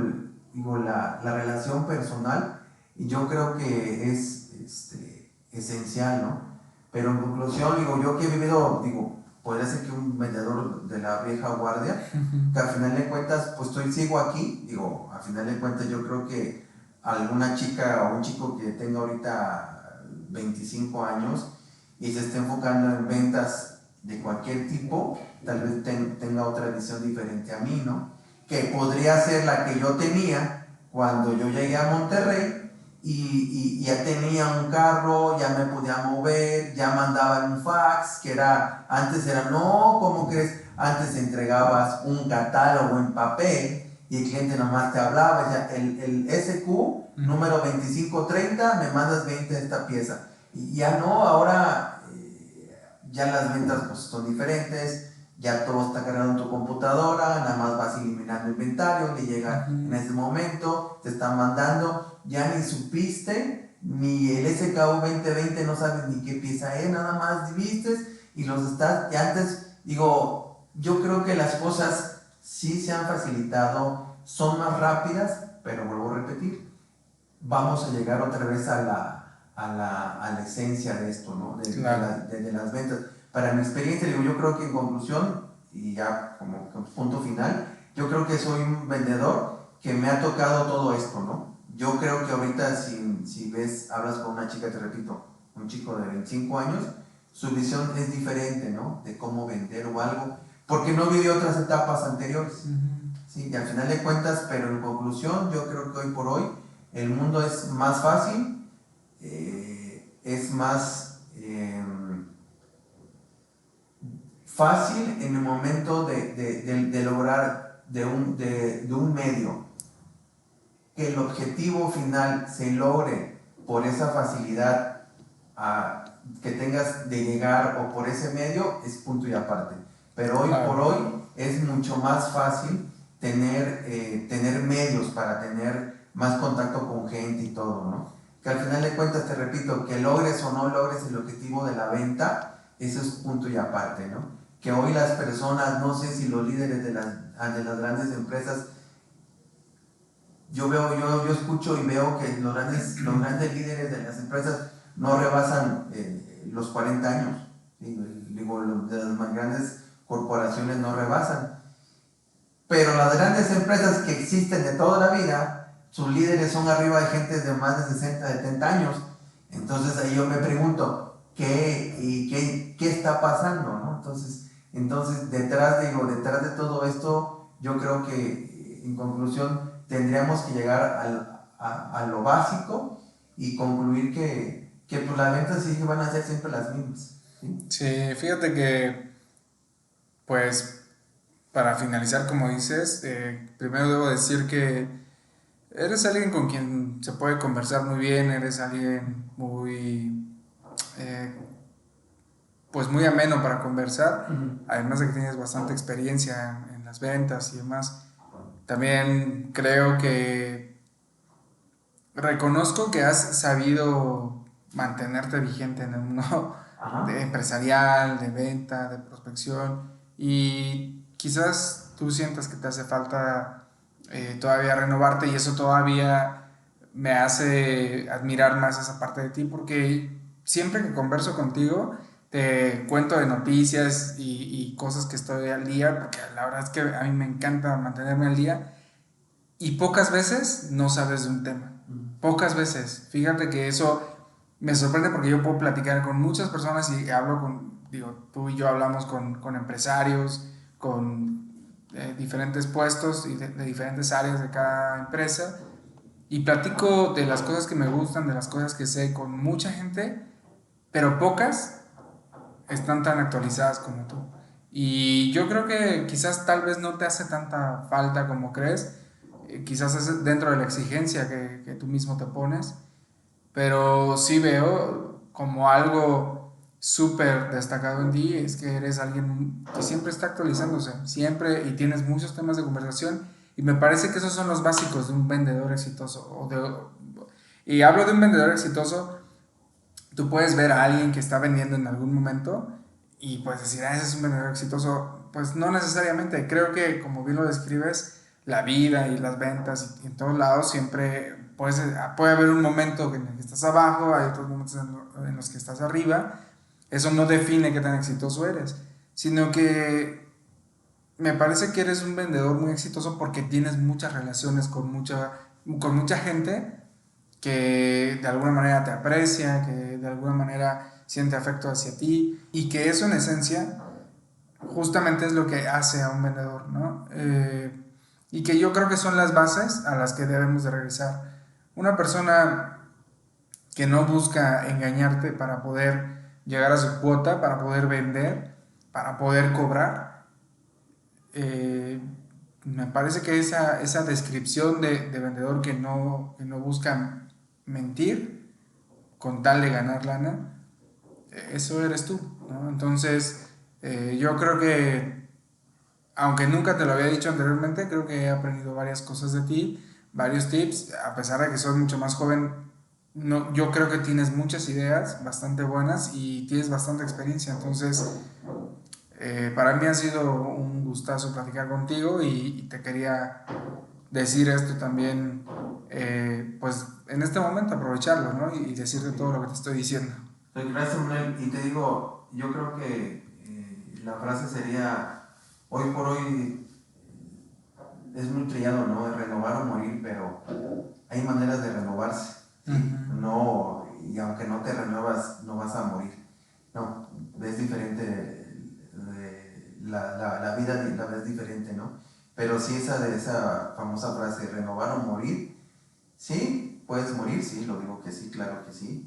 la relación personal, yo creo que es esencial, ¿no? Pero en conclusión, yo que he vivido, podría ser que un vendedor de la vieja guardia, que al final de cuentas, pues sigo aquí, al final de cuentas yo creo que alguna chica o un chico que tenga ahorita 25 años y se esté enfocando en ventas de cualquier tipo, tal vez tenga otra visión diferente a mí, ¿no? Que podría ser la que yo tenía cuando yo llegué a Monterrey y ya tenía un carro, ya me podía mover, ya mandaba un fax, antes era, no, ¿cómo crees? Antes entregabas un catálogo en papel y el cliente nomás te hablaba, decía, el SQ número 2530, me mandas 20 de esta pieza. Y ya no, ahora ya las ventas pues son diferentes, ya todo está cargado en tu computadora, nada más vas eliminando inventario, le llega en ese momento, te están mandando, ya ni supiste, ni el SKU 2020 no sabes ni qué pieza es, nada más viste y los estás, y antes, yo creo que las cosas sí se han facilitado, son más rápidas, pero vuelvo a repetir, vamos a llegar otra vez a la esencia de esto, ¿no? De las ventas. Para mi experiencia, yo creo que en conclusión, y ya como punto final, yo creo que soy un vendedor que me ha tocado todo esto, ¿no? Yo creo que ahorita si hablas con una chica, te repito, un chico de 25 años, su visión es diferente, ¿no? De cómo vender o algo, porque no vivió otras etapas anteriores. Sí, y al final de cuentas, pero en conclusión, yo creo que hoy por hoy el mundo es más fácil, es más fácil en el momento de lograr de un medio que el objetivo final se logre por esa facilidad que tengas de llegar o por ese medio, es punto y aparte. Pero hoy por hoy es mucho más fácil tener medios para tener más contacto con gente y todo, ¿no? Que al final de cuentas, te repito, que logres o no logres el objetivo de la venta, eso es punto y aparte, ¿no? Que hoy las personas, no sé si los líderes de las grandes empresas, yo escucho y veo que los grandes líderes de las empresas no rebasan los 40 años. Digo, de las más grandes corporaciones no rebasan. Pero las grandes empresas que existen de toda la vida, sus líderes son arriba de gente de más de 60, 70 años. Entonces ahí yo me pregunto, ¿qué está pasando, ¿no? Entonces detrás de todo esto, yo creo que en conclusión tendríamos que llegar a lo básico y concluir que pues las ventas sí van a ser siempre las mismas. Sí, fíjate que, pues, para finalizar, como dices, primero debo decir que eres alguien con quien se puede conversar muy bien, eres alguien muy, eh, pues muy ameno para conversar, además de que tienes bastante experiencia en las ventas y demás. También creo que reconozco que has sabido mantenerte vigente en el mundo empresarial, de venta, de prospección, y quizás tú sientas que te hace falta todavía renovarte, y eso todavía me hace admirar más esa parte de ti, porque siempre que converso contigo te cuento de noticias y cosas que estoy al día, porque la verdad es que a mí me encanta mantenerme al día, y pocas veces no sabes de un tema. Pocas veces. Fíjate que eso me sorprende, porque yo puedo platicar con muchas personas y hablo tú y yo hablamos con empresarios, con diferentes puestos y de diferentes áreas de cada empresa, y platico de las cosas que me gustan, de las cosas que sé con mucha gente, pero pocas están tan actualizadas como tú. Y yo creo que quizás tal vez no te hace tanta falta como crees, quizás es dentro de la exigencia que tú mismo te pones, pero sí veo como algo súper destacado en ti, es que eres alguien que siempre está actualizándose, siempre, y tienes muchos temas de conversación, y me parece que esos son los básicos de un vendedor exitoso. Y hablo de un vendedor exitoso. Tú puedes ver a alguien que está vendiendo en algún momento y puedes decir, ese es un vendedor exitoso. Pues no necesariamente. Creo que, como bien lo describes, la vida y las ventas y en todos lados siempre puede haber un momento en el que estás abajo, hay otros momentos en los que estás arriba. Eso no define qué tan exitoso eres, sino que me parece que eres un vendedor muy exitoso porque tienes muchas relaciones con mucha gente que de alguna manera te aprecia, que de alguna manera siente afecto hacia ti, y que eso en esencia justamente es lo que hace a un vendedor, ¿no? Y que yo creo que son las bases a las que debemos de regresar. Una persona que no busca engañarte para poder llegar a su cuota, para poder vender, para poder cobrar, me parece que esa descripción de vendedor que no busca mentir con tal de ganar lana, eso eres tú, ¿no? Entonces, yo creo que, aunque nunca te lo había dicho anteriormente, creo que he aprendido varias cosas de ti, varios tips, a pesar de que soy mucho más joven. No, yo creo que tienes muchas ideas bastante buenas y tienes bastante experiencia. Entonces, para mí ha sido un gustazo platicar contigo, y te quería decir esto también, pues en este momento aprovecharlo, ¿no? Y decirte todo lo que te estoy diciendo. Gracias, Manuel. Y te digo, yo creo que la frase sería, hoy por hoy es muy trillado, ¿no? De renovar o morir, pero hay maneras de renovarse. No, y aunque no te renuevas, no vas a morir. No, ves diferente, la vida la ves diferente, ¿no? Pero sí esa famosa frase, renovar o morir, sí, puedes morir, sí, lo digo que sí, claro que sí.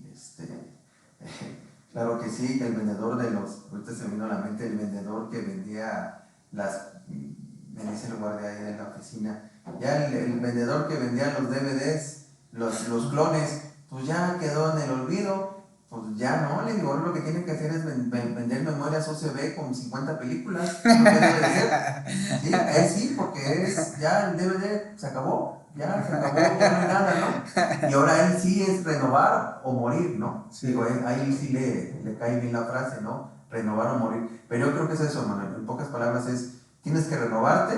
Claro que sí, el vendedor ahorita se me vino a la mente el vendedor que vendía me dice el guardia ahí en la oficina, ya el vendedor que vendía los DVDs, los clones, pues ya quedó en el olvido. Pues ya no, le digo, lo que tienen que hacer es vender memorias OCB con 50 películas, es lo que debe de ser. Sí, ahí sí, porque es, ya el DVD se acabó, ya se acabó, ya no hay nada, ¿no? Y ahora ahí sí es renovar o morir, ¿no? Sí. Digo, ahí sí le cae bien la frase, ¿no? Renovar o morir. Pero yo creo que es eso, Manuel, en pocas palabras es, tienes que renovarte,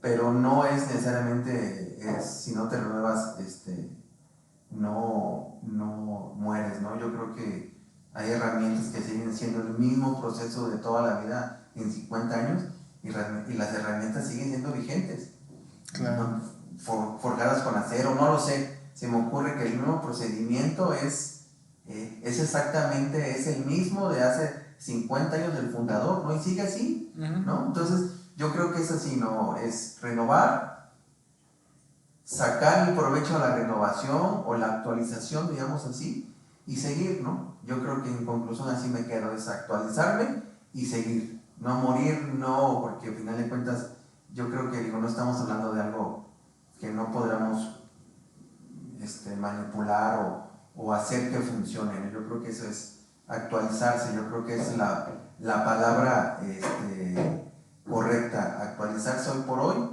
pero no es necesariamente, si no te renuevas, no mueres, ¿no? Yo creo que hay herramientas que siguen siendo el mismo proceso de toda la vida en 50 años y las herramientas siguen siendo vigentes. Claro. ¿No? Forjadas con acero, no lo sé. Se me ocurre que el mismo procedimiento es exactamente, es el mismo de hace 50 años del fundador, ¿no? Y sigue así, ¿no? Entonces, yo creo que es así, ¿no? Es renovar, sacar el provecho a la renovación o la actualización, digamos así, y seguir, ¿no? Yo creo que en conclusión así me quedo, es actualizarme y seguir, no morir, no, porque al final de cuentas yo creo que no estamos hablando de algo que no podamos manipular o hacer que funcione, ¿no? Yo creo que eso es actualizarse, yo creo que es la palabra correcta, actualizarse hoy por hoy,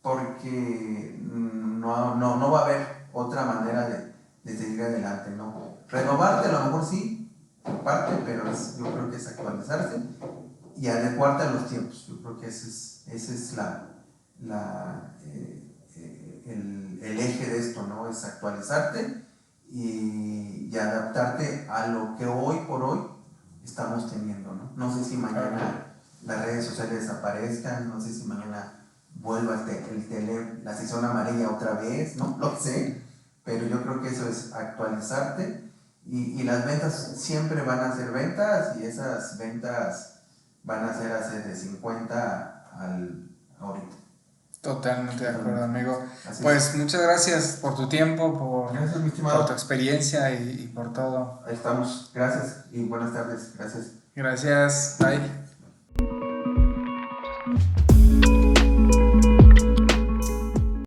porque no va a haber otra manera de seguir adelante, ¿no? Renovarte a lo mejor sí, en parte, pero yo creo que es actualizarse y adecuarte a los tiempos. Yo creo que ese es el eje de esto, ¿no? Es actualizarte y adaptarte a lo que hoy por hoy estamos teniendo, ¿no? No sé si mañana las redes sociales desaparezcan, no sé si mañana vuelva la sección amarilla otra vez, no lo sé, pero yo creo que eso es actualizarte y las ventas siempre van a ser ventas y esas ventas van a ser hace de 50 al ahorita. Totalmente de acuerdo, amigo. Así pues es. Muchas gracias por tu tiempo, Gracias, mi estimado. por tu experiencia y por todo. Ahí estamos. Gracias y buenas tardes. Gracias. Gracias. Bye.